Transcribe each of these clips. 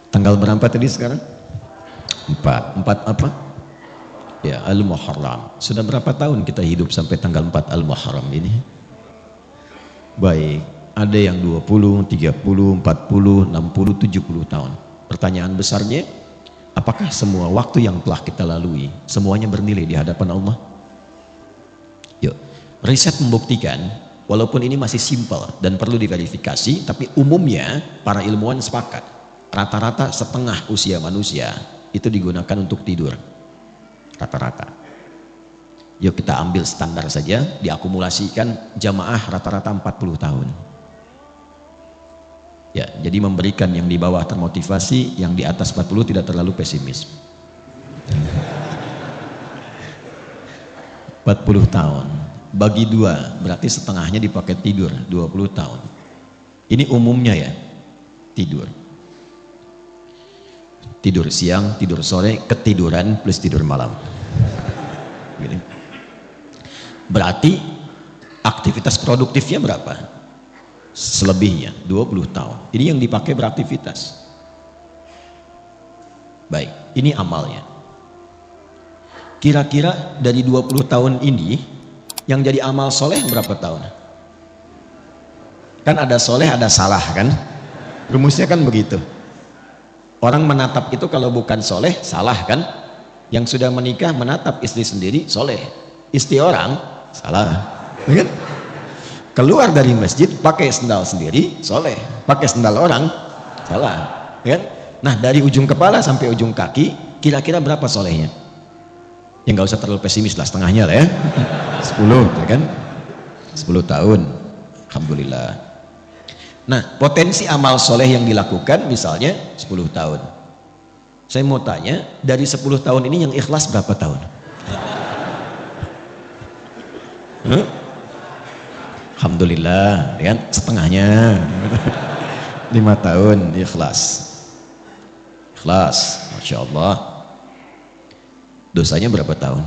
Tanggal berapa tadi sekarang? 4 apa? Ya, Al-Muharram. Sudah berapa tahun kita hidup sampai tanggal 4 Al-Muharram ini? Baik, ada yang 20, 30, 40, 60, 70 tahun. Pertanyaan besarnya, apakah semua waktu yang telah kita lalui semuanya bernilai di hadapan Allah? Yuk, riset membuktikan, walaupun ini masih simpel dan perlu diverifikasi, tapi umumnya para ilmuwan sepakat, rata-rata setengah usia manusia itu digunakan untuk tidur. Rata-rata. Yuk kita ambil standar saja, diakumulasikan jamaah rata-rata 40 tahun. Ya, jadi memberikan yang di bawah termotivasi, yang di atas 40 tidak terlalu pesimis. 40 tahun bagi 2 berarti setengahnya dipakai tidur, 20 tahun. Ini umumnya ya, tidur siang, tidur sore, ketiduran plus tidur malam. Gini. Berarti aktivitas produktifnya berapa? Selebihnya 20 tahun. Ini yang dipakai beraktivitas. Baik, ini amalnya. Kira-kira dari 20 tahun ini yang jadi amal soleh berapa tahun? Kan ada soleh, ada salah kan? Rumusnya kan begitu. Orang menatap itu kalau bukan soleh, salah kan? Yang sudah menikah menatap istri sendiri, soleh. Istri orang, salah. Kan? Keluar dari masjid, pakai sendal sendiri, soleh. Pakai sendal orang, salah. Kan? Nah, dari ujung kepala sampai ujung kaki, kira-kira berapa solehnya? Ya nggak usah terlalu pesimis lah, setengahnya lah ya. 10, ya kan? 10 tahun. Alhamdulillah. Nah, potensi amal soleh yang dilakukan misalnya 10 tahun. Saya mau tanya, dari 10 tahun ini yang ikhlas berapa tahun? Alhamdulillah, ya kan? Setengahnya. 5 tahun ikhlas. Ikhlas, Masya Allah. Dosanya berapa tahun?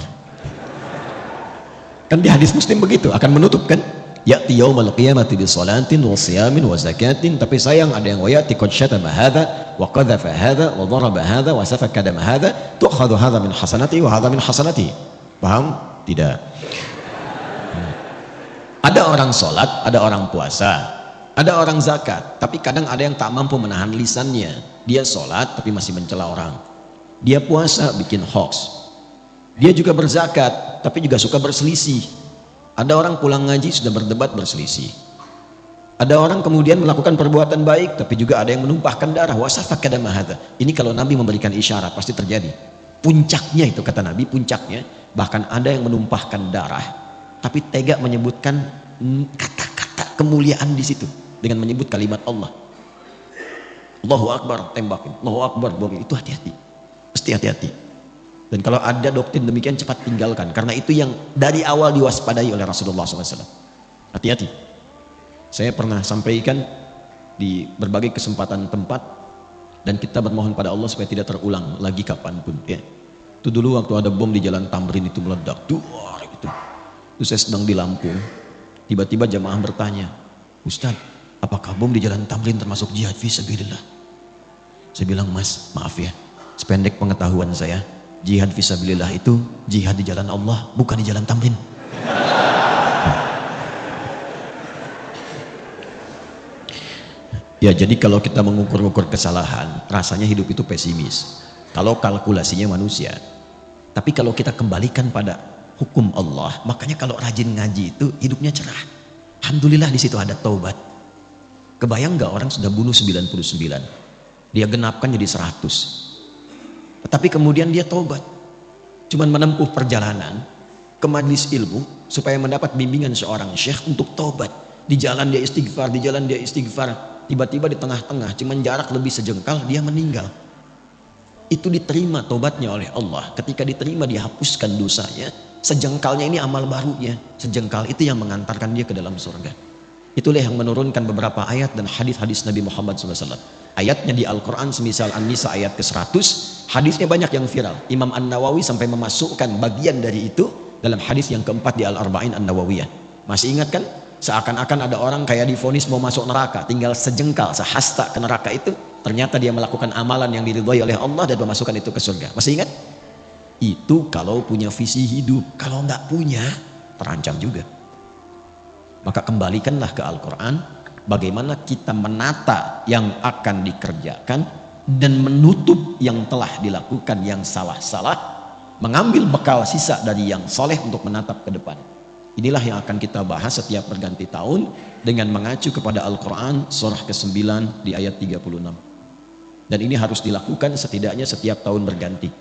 Kan di hadis Muslim begitu, akan menutup kan? Ya'ti yaumal qiyamati bi salatin wa siyamin wa zakatin, tapi sayang ada yang wayati qad syatama hadza wa qadhafa hadza wa daraba hadza wa safaka dama hadza tu'khadhu hadza min hasanati wa hadza min hasanati. Paham? Tidak. Ada orang sholat, ada orang puasa, ada orang zakat, tapi kadang ada yang tak mampu menahan lisannya. Dia sholat tapi masih mencela orang. Dia puasa bikin hoax. Dia juga berzakat tapi juga suka berselisih. Ada orang pulang ngaji sudah berdebat berselisih. Ada orang kemudian melakukan perbuatan baik tapi juga ada yang menumpahkan darah. Wasafaka dama hadza. Ini kalau Nabi memberikan isyarat pasti terjadi. Puncaknya itu kata Nabi, puncaknya bahkan ada yang menumpahkan darah tapi tega menyebutkan kata-kata kemuliaan di situ dengan menyebut kalimat Allah. Allahu Akbar, tembakin. Allahu Akbar, bom. Itu hati-hati. Mesti hati-hati. Dan kalau ada doktrin demikian cepat tinggalkan, karena itu yang dari awal diwaspadai oleh Rasulullah SAW. Hati-hati. Saya pernah sampaikan di berbagai kesempatan tempat, dan kita bermohon pada Allah supaya tidak terulang lagi kapanpun. Ya. Itu dulu waktu ada bom di Jalan Tamrin itu meledak, duar gitu. Itu saya sedang di Lampung. Tiba-tiba jamaah bertanya, Ustaz, apakah bom di Jalan Tamrin termasuk jihad fisabilillah? Saya bilang, Mas, maaf ya, sependek pengetahuan saya, jihad fisabilillah itu jihad di jalan Allah, bukan di Jalan Tamrin. Ya, jadi kalau kita mengukur-ukur kesalahan, rasanya hidup itu pesimis. Kalau kalkulasinya manusia. Tapi kalau kita kembalikan pada hukum Allah, makanya kalau rajin ngaji itu hidupnya cerah. Alhamdulillah di situ ada taubat. Kebayang nggak orang sudah bunuh 99, dia genapkan jadi 100. Tapi kemudian dia taubat, cuman menempuh perjalanan ke majlis ilmu supaya mendapat bimbingan seorang syekh untuk taubat. Di jalan dia istighfar, di jalan dia istighfar, tiba-tiba di tengah-tengah cuman jarak lebih sejengkal dia meninggal. Itu diterima taubatnya oleh Allah. Ketika diterima dihapuskan dosanya, sejengkalnya ini amal barunya. Sejengkal itu yang mengantarkan dia ke dalam surga. Itulah yang menurunkan beberapa ayat dan hadis-hadis Nabi Muhammad SAW. Ayatnya di Al-Quran semisal An-Nisa ayat ke-100, hadisnya banyak yang viral. Imam An-Nawawi sampai memasukkan bagian dari itu dalam hadis yang keempat di Al-Arba'in An-Nawawiyah. Masih ingat kan? Seakan-akan ada orang kayak divonis mau masuk neraka, tinggal sejengkal, sehasta ke neraka itu. ternyata dia melakukan amalan yang diridhoi oleh Allah dan memasukkan itu ke surga. Masih ingat? Itu kalau punya visi hidup. Kalau nggak punya, terancam juga. Maka kembalikanlah ke Al-Quran, bagaimana kita menata yang akan dikerjakan dan menutup yang telah dilakukan yang salah-salah, mengambil bekal sisa dari yang soleh untuk menatap ke depan. Inilah yang akan kita bahas setiap berganti tahun dengan mengacu kepada Al-Quran surah ke-9 di ayat 36. Dan ini harus dilakukan setidaknya setiap tahun berganti,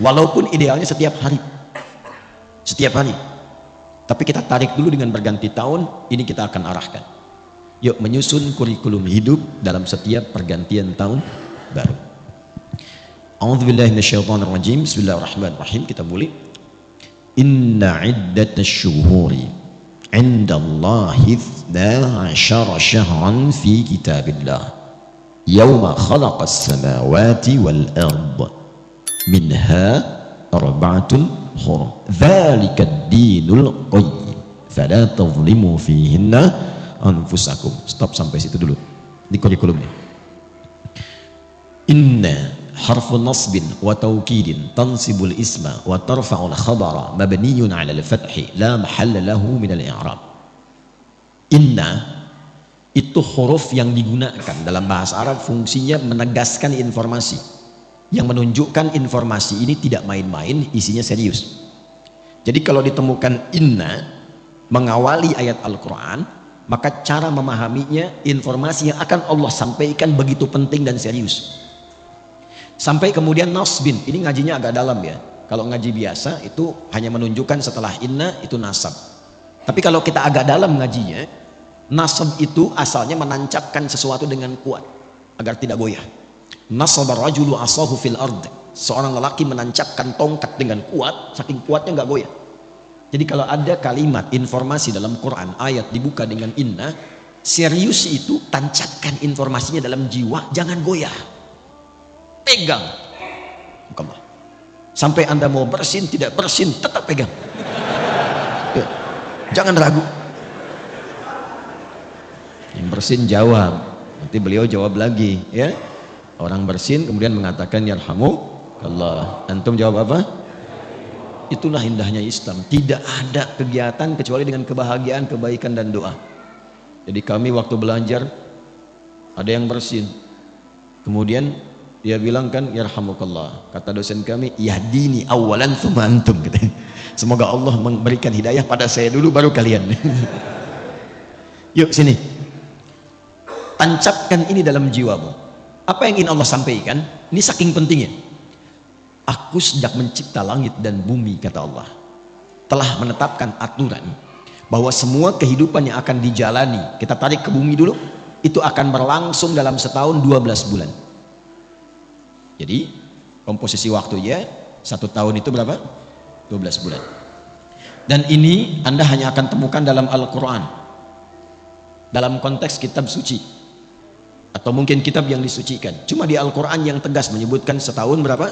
walaupun idealnya setiap hari. Tapi kita tarik dulu dengan berganti tahun, ini kita akan arahkan. Yuk menyusun kurikulum hidup dalam setiap pergantian tahun baru. A'udzubillahi minasyaitonirrajim. Bismillahirrahmanirrahim. Kita mulai. Inna iddatash syuhuri 'indallahi 12 syahran fi kitabillah yauma khalaqas samawati wal ard minha arba'atun hurum dzalika ad-dinul qayyim fala tadhlimu fihinna anfusakum. Stop sampai situ dulu di kurikulumnya. Inna harfu nasbin wa taukidin tansibul isma wa tarfa'ul khabara mabniyun 'ala al-fathi la mahalla lahu min al-i'rab. Inna itu huruf yang digunakan dalam bahasa Arab, fungsinya menegaskan informasi, yang menunjukkan informasi ini tidak main-main, isinya serius. Jadi kalau ditemukan inna mengawali ayat Al-Quran, maka cara memahaminya, informasi yang akan Allah sampaikan begitu penting dan serius. Sampai kemudian nasbin, ini ngajinya agak dalam ya. Kalau ngaji biasa itu hanya menunjukkan setelah inna itu nasab. Tapi kalau kita agak dalam ngajinya, nasab itu asalnya menancapkan sesuatu dengan kuat agar tidak goyah. Nasaba rajulu asahu fil ard. Seorang lelaki menancapkan tongkat dengan kuat, saking kuatnya nggak goyah. Jadi kalau ada kalimat informasi dalam Quran, ayat dibuka dengan inna, serius itu, tancapkan informasinya dalam jiwa, jangan goyah. Pegang. Sampai Anda mau bersin, tidak bersin, tetap pegang. Ya. Jangan ragu. Yang bersin jawab, nanti beliau jawab lagi, ya. Orang bersin kemudian mengatakan yarhamukallah. Antum jawab apa? Itulah indahnya Islam. Tidak ada kegiatan kecuali dengan kebahagiaan, kebaikan dan doa. Jadi kami waktu belajar ada yang bersin, kemudian dia bilang kan yarhamukallah. Kata dosen kami, yahdini awalan tsumma antum. Semoga Allah memberikan hidayah pada saya dulu baru kalian. Yuk sini. Tancapkan ini dalam jiwamu. Apa yang ingin Allah sampaikan? Ini saking pentingnya. Aku sedang mencipta langit dan bumi, kata Allah. Telah menetapkan aturan bahwa semua kehidupan yang akan dijalani, kita tarik ke bumi dulu, itu akan berlangsung dalam setahun 12 bulan. Jadi komposisi waktunya 1 tahun itu berapa? 12 bulan. Dan ini Anda hanya akan temukan dalam Al-Quran, dalam konteks kitab suci, atau mungkin kitab yang disucikan. Cuma di Al-Quran yang tegas menyebutkan setahun berapa?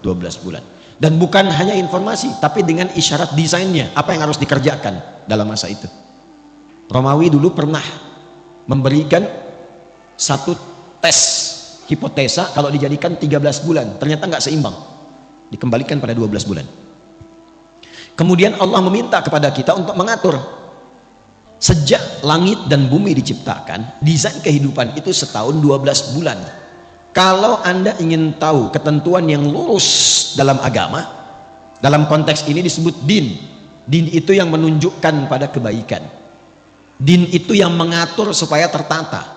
12 bulan. Dan bukan hanya informasi, tapi dengan isyarat desainnya, apa yang harus dikerjakan dalam masa itu. Romawi dulu pernah memberikan satu tes hipotesa, kalau dijadikan 13 bulan ternyata nggak seimbang, dikembalikan pada 12 bulan. Kemudian Allah meminta kepada kita untuk mengatur. Sejak langit dan bumi diciptakan, desain kehidupan itu setahun 12 bulan. Kalau Anda ingin tahu ketentuan yang lurus dalam agama, dalam konteks ini disebut din. Din itu yang menunjukkan pada kebaikan. Din itu yang mengatur supaya tertata.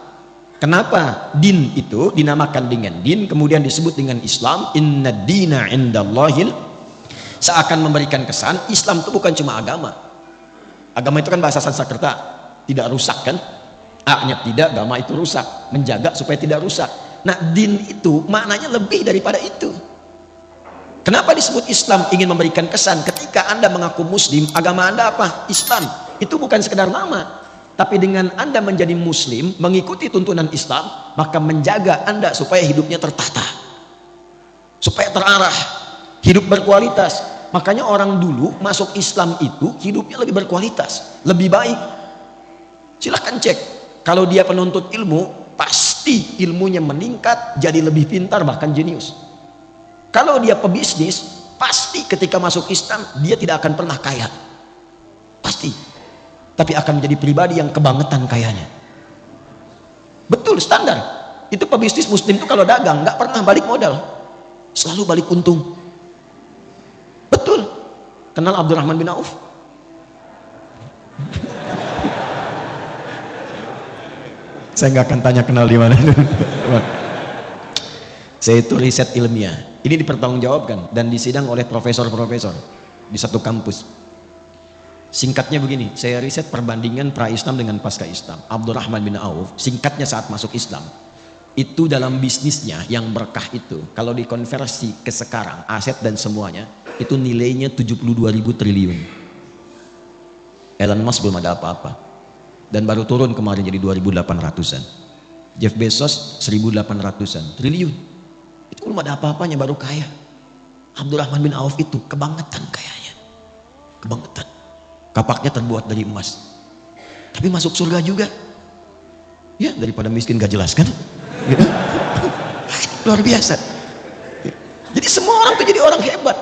Kenapa din itu dinamakan dengan din, kemudian disebut dengan Islam? Inna dina indallahil. Seakan memberikan kesan Islam itu bukan cuma agama. Agama itu kan bahasa Sanskerta, tidak rusak kan? A-nya tidak, agama itu rusak, menjaga supaya tidak rusak. Nah, din itu maknanya lebih daripada itu. Kenapa disebut Islam? Ingin memberikan kesan ketika Anda mengaku Muslim, agama Anda apa? Islam. Itu bukan sekedar nama. Tapi dengan Anda menjadi Muslim, mengikuti tuntunan Islam, maka menjaga Anda supaya hidupnya tertata, supaya terarah, hidup berkualitas. Makanya orang dulu masuk Islam itu hidupnya lebih berkualitas, lebih baik. Silahkan cek. Kalau dia penuntut ilmu, pasti ilmunya meningkat, jadi lebih pintar, bahkan jenius. Kalau dia pebisnis, pasti ketika masuk Islam dia tidak akan pernah kaya, pasti, tapi akan menjadi pribadi yang kebangetan kayanya. Betul, standar itu. Pebisnis muslim itu kalau dagang nggak pernah balik modal, selalu balik untung. Betul. Kenal Abdurrahman bin Auf? Saya nggak akan tanya kenal di mana. Saya itu riset ilmiah. Ini dipertanggungjawabkan dan disidang oleh profesor-profesor di satu kampus. Singkatnya begini, saya riset perbandingan pra-Islam dengan pasca-Islam. Abdurrahman bin Auf, singkatnya saat masuk Islam, itu dalam bisnisnya yang berkah itu, kalau dikonversi ke sekarang, aset dan semuanya, itu nilainya 72.000 triliun. Elon Musk belum ada apa-apa. Dan baru turun kemarin jadi 2.800-an. Jeff Bezos 1.800-an triliun. Itu belum ada apa-apanya baru kaya. Abdurrahman bin Auf itu kebangetan kayanya. Kebangetan. Kapaknya terbuat dari emas. Tapi masuk surga juga. Ya, daripada miskin gak jelas kan? Gitu. Luar biasa. Jadi semua orang tuh jadi orang hebat.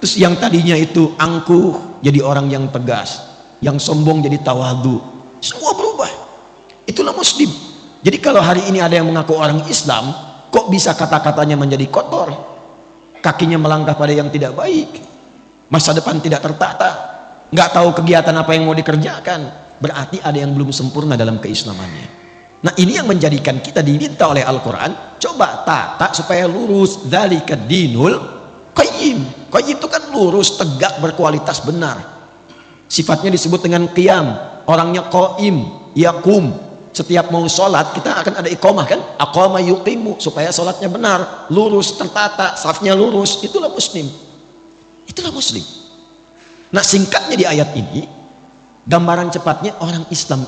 Terus yang tadinya itu angkuh jadi orang yang tegas, yang sombong jadi tawadhu. Semua berubah. Itulah muslim. Jadi kalau hari ini ada yang mengaku orang Islam, kok bisa kata-katanya menjadi kotor, kakinya melangkah pada yang tidak baik, masa depan tidak tertata, nggak tahu kegiatan apa yang mau dikerjakan, berarti ada yang belum sempurna dalam keislamannya. Nah, ini yang menjadikan kita diminta oleh Al-Quran, coba tata supaya lurus. Dzalika dinul qayyim. Qayyim itu kan lurus, tegak, berkualitas, benar. Sifatnya disebut dengan qiyam. Orangnya qaim, yaqum. Setiap mau sholat kita akan ada iqamah kan, aqama yuqimu, supaya sholatnya benar, lurus, tertata, safnya lurus. Itulah muslim. Itulah muslim. Nah, singkatnya di ayat ini, gambaran cepatnya orang Islam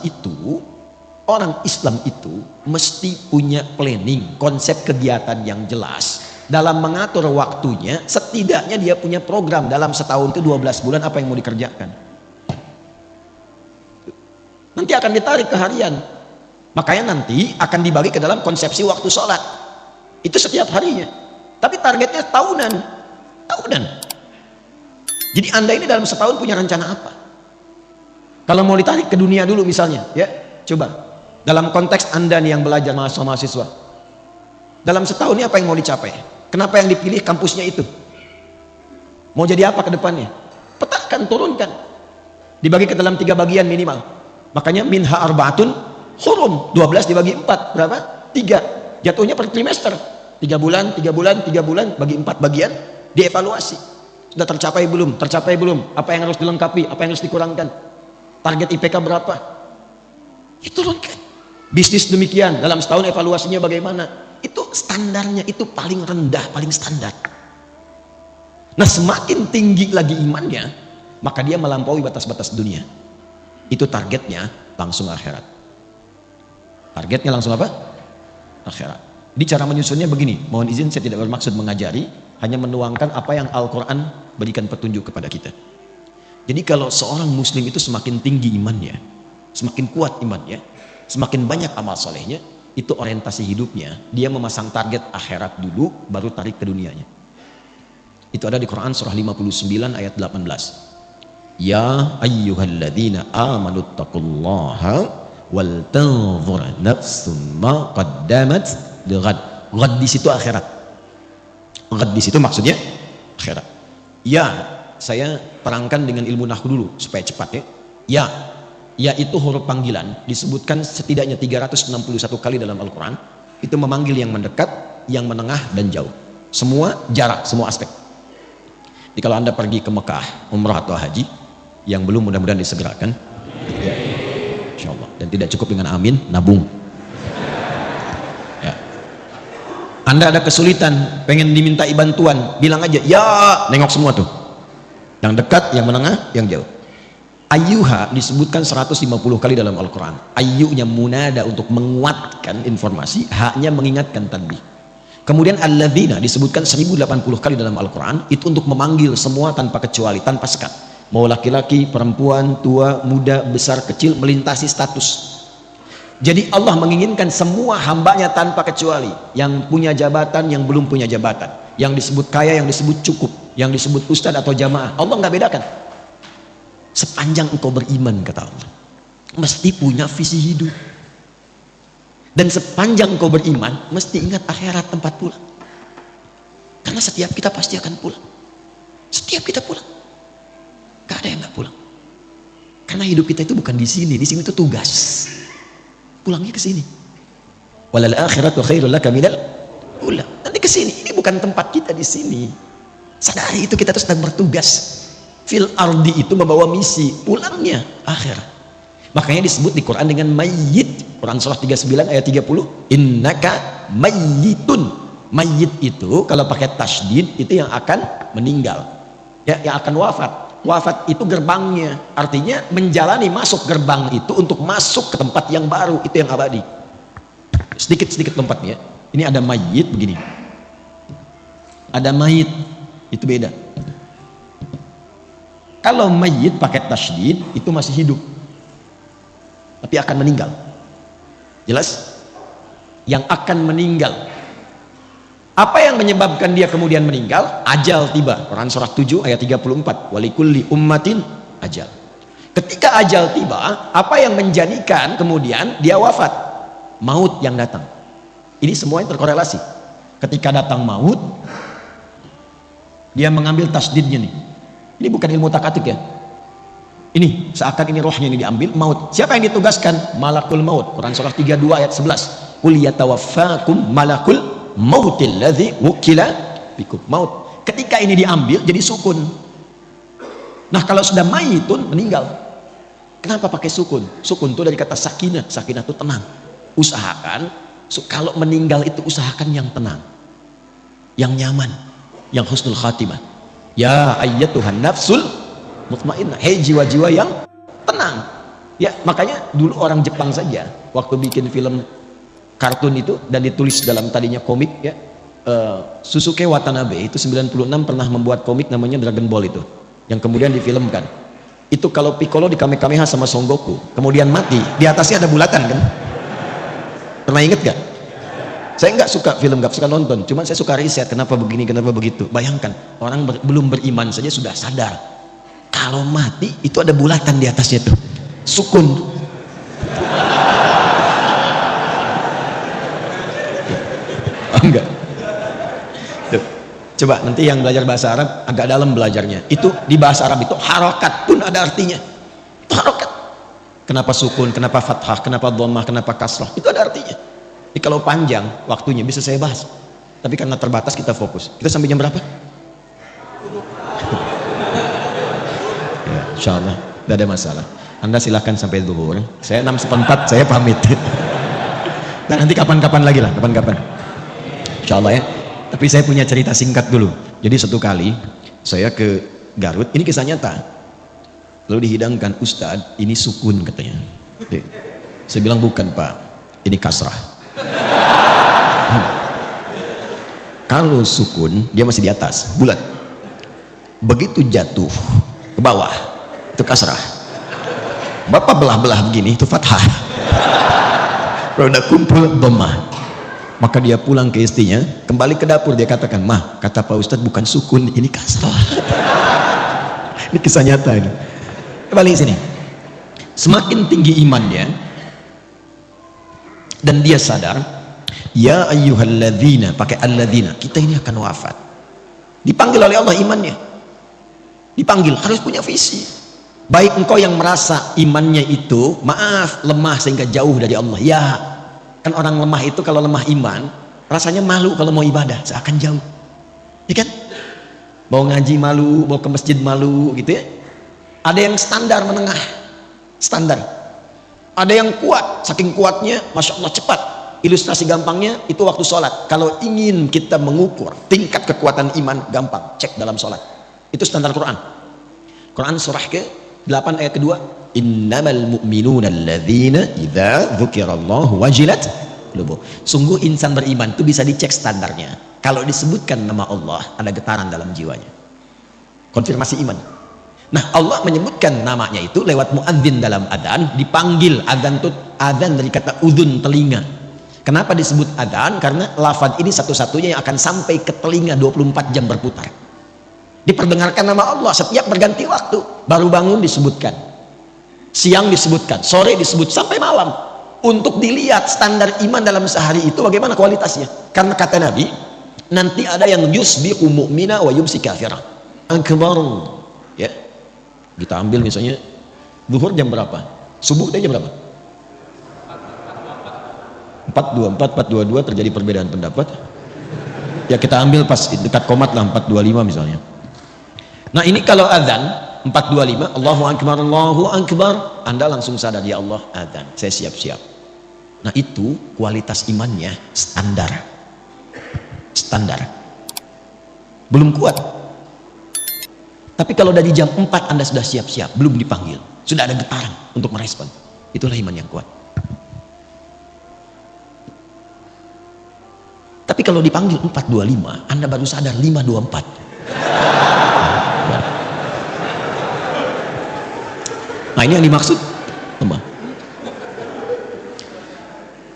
itu mesti punya planning, konsep kegiatan yang jelas dalam mengatur waktunya. Setidaknya dia punya program dalam setahun itu 12 bulan apa yang mau dikerjakan. Nanti akan ditarik ke harian, makanya nanti akan dibagi ke dalam konsepsi waktu sholat itu setiap harinya, tapi targetnya tahunan. Jadi Anda ini dalam setahun punya rencana apa? Kalau mau ditarik ke dunia dulu misalnya, ya coba dalam konteks Anda nih yang belajar mahasiswa, dalam setahun ini apa yang mau dicapai? Kenapa yang dipilih kampusnya itu? Mau jadi apa ke depannya? Petakan, turunkan, dibagi ke dalam 3 bagian minimal. Makanya minha arbaatun hurum, 12 dibagi 4 berapa? 3. Jatuhnya per trimester, 3 bulan, 3 bulan, 3 bulan, bagi 4 bagian, dievaluasi. Sudah tercapai belum? Tercapai belum? Apa yang harus dilengkapi? Apa yang harus dikurangkan? Target IPK berapa? Diturunkan. Bisnis demikian, dalam setahun evaluasinya bagaimana? Itu standarnya, itu paling rendah, paling standar. Nah, semakin tinggi lagi imannya, maka dia melampaui batas-batas dunia. Itu targetnya langsung akhirat. Targetnya langsung apa? Akhirat. Di cara menyusunnya begini, mohon izin saya tidak bermaksud mengajari, hanya menuangkan apa yang Al-Quran berikan petunjuk kepada kita. Jadi kalau seorang muslim itu semakin tinggi imannya, semakin kuat imannya, semakin banyak amal solehnya, itu orientasi hidupnya, dia memasang target akhirat dulu, baru tarik ke dunianya. Itu ada di Quran surah 59 ayat 18. Ya ayyuhalladzina amanu taqullaha wal tanzur nafsum ma qaddamat lighad. Ghad di situ akhirat. Ghad di situ maksudnya akhirat. Ya, saya terangkan dengan ilmu nahwu dulu supaya cepat ya. Ya itu huruf panggilan, disebutkan setidaknya 361 kali dalam Al-Quran. Itu memanggil yang mendekat, yang menengah dan jauh. Semua jarak, semua aspek. Jadi kalau Anda pergi ke Mekah, umrah atau haji, yang belum mudah-mudahan disegerakan, ya, insya Allah. Dan tidak cukup dengan amin, nabung. Ya. Anda ada kesulitan, pengen dimintai bantuan, bilang aja, ya, nengok semua tuh. Yang dekat, yang menengah, yang jauh. Ayyuha disebutkan 150 kali dalam Al-Quran. Ayyunya munada untuk menguatkan informasi, haknya mengingatkan tanbih. Kemudian alladzina disebutkan 1080 kali dalam Al-Quran, itu untuk memanggil semua tanpa kecuali, tanpa sekat. Mau laki-laki, perempuan, tua, muda, besar, kecil, melintasi status. Jadi Allah menginginkan semua hambanya tanpa kecuali, yang punya jabatan, yang belum punya jabatan, yang disebut kaya, yang disebut cukup, yang disebut ustadz atau jamaah, Allah nggak bedakan. Sepanjang engkau beriman, kata Allah, mesti punya visi hidup. Dan sepanjang engkau beriman, mesti ingat akhirat tempat pulang. Karena setiap kita pasti akan pulang. Setiap kita pulang, gak ada yang gak pulang. Karena hidup kita itu bukan di sini itu tugas. Pulangnya ke sini. Walal akhiratu khairul laka minal ula. Nanti ke sini. Ini bukan tempat kita di sini. Sadari itu, kita terus sedang bertugas. Fil ardi itu membawa misi, pulangnya akhirat. Makanya disebut di Quran dengan mayyit. Quran surah 39 ayat 30, innaka mayyitun. Mayyit itu kalau pakai tasydid itu yang akan meninggal. Ya, yang akan wafat. Wafat itu gerbangnya, artinya menjalani masuk gerbang itu untuk masuk ke tempat yang baru, itu yang abadi. Sedikit-sedikit lompatnya. Ini ada mayit begini, ada mayit, itu beda. Kalau mayit pakai tasydid itu masih hidup tapi akan meninggal. Jelas? Yang akan meninggal. Apa yang menyebabkan dia kemudian meninggal? Ajal tiba. Quran surah 7 ayat 34. Walikulli ummatin ajal. Ketika ajal tiba, apa yang menjadikan kemudian dia wafat? Maut yang datang. Ini semuanya terkorelasi. Ketika datang maut, dia mengambil tasdidnya nih. Ini bukan ilmu takatik ya. Ini seakan ini rohnya ini diambil, maut. Siapa yang ditugaskan? Malakul maut. Quran surah 32 ayat 11. Qul yatawaffakum malakul mautil ladzi wukila bikum. Maut ketika ini diambil jadi sukun. Nah kalau sudah mayitun, meninggal. Kenapa pakai sukun? Sukun itu dari kata sakinah. Sakinah itu tenang. Usahakan kalau meninggal itu usahakan yang tenang, yang nyaman, yang husnul khatimah. Ya ayyatuhan nafsul mutmainnah, hei jiwa-jiwa yang tenang. Ya makanya dulu orang Jepang saja waktu bikin film kartun itu dan ditulis dalam tadinya komik ya, Susuke Watanabe itu 96 pernah membuat komik namanya Dragon Ball itu, yang kemudian difilmkan. Itu kalau Piccolo di Kamehameha sama Son Goku kemudian mati, di atasnya ada bulatan kan. Pernah inget gak? Saya nggak suka film, nggak suka nonton, cuman saya suka riset kenapa begini kenapa begitu. Bayangkan orang belum beriman saja sudah sadar kalau mati itu ada bulatan di atasnya tuh, sukun. Enggak. Tuh. Coba nanti yang belajar bahasa Arab agak dalam belajarnya. Itu di bahasa Arab itu harokat pun ada artinya. Itu harokat. Kenapa sukun, kenapa fathah, kenapa dhammah, kenapa kasrah, itu ada artinya. Jadi kalau panjang waktunya bisa saya bahas. Tapi karena terbatas kita fokus. Kita sampai jam berapa? Ya, insya Allah tidak ada masalah. Anda silahkan sampai zuhur. Saya 6:04 saya pamit. Dan nanti kapan-kapan lagi lah, kapan-kapan. Insya Allah ya. Tapi saya punya cerita singkat dulu. Jadi satu kali saya ke Garut, ini kisah nyata. Lalu dihidangkan, Ustadz ini sukun katanya. Oke. Saya bilang bukan Pak, ini kasrah. Kalau sukun dia masih di atas, bulat. Begitu jatuh ke bawah itu kasrah. Bapak belah-belah begini itu fathah. Kalau udah kumpul dhammah. Maka dia pulang ke istrinya, kembali ke dapur, dia katakan, "Mah, kata Pak Ustadz bukan sukun, ini kasrah." Ini kisah nyata ini. Kembali sini. Semakin tinggi imannya dan dia sadar, ya ayyuhalladzina, pakai alladzina, kita ini akan wafat. Dipanggil oleh Allah imannya. Dipanggil, harus punya visi. Baik engkau yang merasa imannya itu, maaf, lemah sehingga jauh dari Allah. Ya, kan orang lemah itu kalau lemah iman rasanya malu kalau mau ibadah, seakan jauh ya kan, mau ngaji malu, mau ke masjid malu gitu ya. Ada yang standar menengah, standar. Ada yang kuat, saking kuatnya Masya Allah cepat. Ilustrasi gampangnya itu waktu sholat. Kalau ingin kita mengukur tingkat kekuatan iman, gampang, cek dalam sholat. Itu standar Quran. Quran surah ke-8 ayat kedua, innamal mu'minuna alladzina idza dzukirallahu wajilat qulubuhum. Sungguh insan beriman itu bisa dicek standarnya. Kalau disebutkan nama Allah ada getaran dalam jiwanya. Konfirmasi iman. Nah, Allah menyebutkan namanya itu lewat muadzin dalam adzan, dipanggil adzan itu Adzan dari kata udhun, telinga. Kenapa disebut adzan? Karena lafaz ini satu-satunya yang akan sampai ke telinga 24 jam berputar. Diperdengarkan nama Allah setiap berganti waktu. Baru bangun disebutkan, siang disebutkan, sore disebut, sampai malam. Untuk dilihat standar iman dalam sehari itu bagaimana kualitasnya. Karena kata Nabi, nanti ada yang yusbiqu mu'mina wa yumsi kafirah. Akbar. Ya. Kita ambil misalnya zuhur jam berapa? Subuh jam berapa? 4.24, 4.22, terjadi perbedaan pendapat. Ya kita ambil pas dekat komat lah, 4.25 misalnya. Nah ini kalau adzan 4.25, Allahu Akbar, Allahu Akbar, Anda langsung sadar, ya Allah adzan, saya siap-siap. Nah itu kualitas imannya standar. Standar. Belum kuat. Tapi kalau dari jam 4 Anda sudah siap-siap, belum dipanggil, sudah ada getaran untuk merespon, itulah iman yang kuat. Tapi kalau dipanggil 4.25, Anda baru sadar 5.24. Nah ini yang dimaksud teman.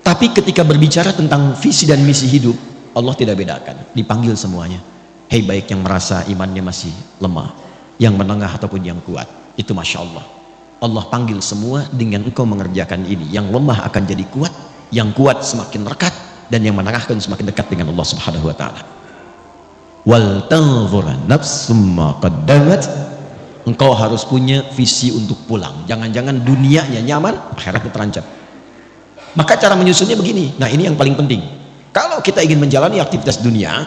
Tapi ketika berbicara tentang visi dan misi hidup, Allah tidak bedakan, dipanggil semuanya. Hei, baik yang merasa imannya masih lemah, yang menengah ataupun yang kuat, itu Masya Allah. Allah panggil semua dengan engkau mengerjakan ini. Yang lemah akan jadi kuat, yang kuat semakin rekat, dan yang menengah akan semakin dekat dengan Allah Subhanahu wa taala. Wal tanzura nafsum ma qaddamat. Engkau harus punya visi untuk pulang. Jangan-jangan dunianya nyaman, akhiratnya terancam. Maka cara menyusunnya begini. Nah, ini yang paling penting. Kalau kita ingin menjalani aktivitas dunia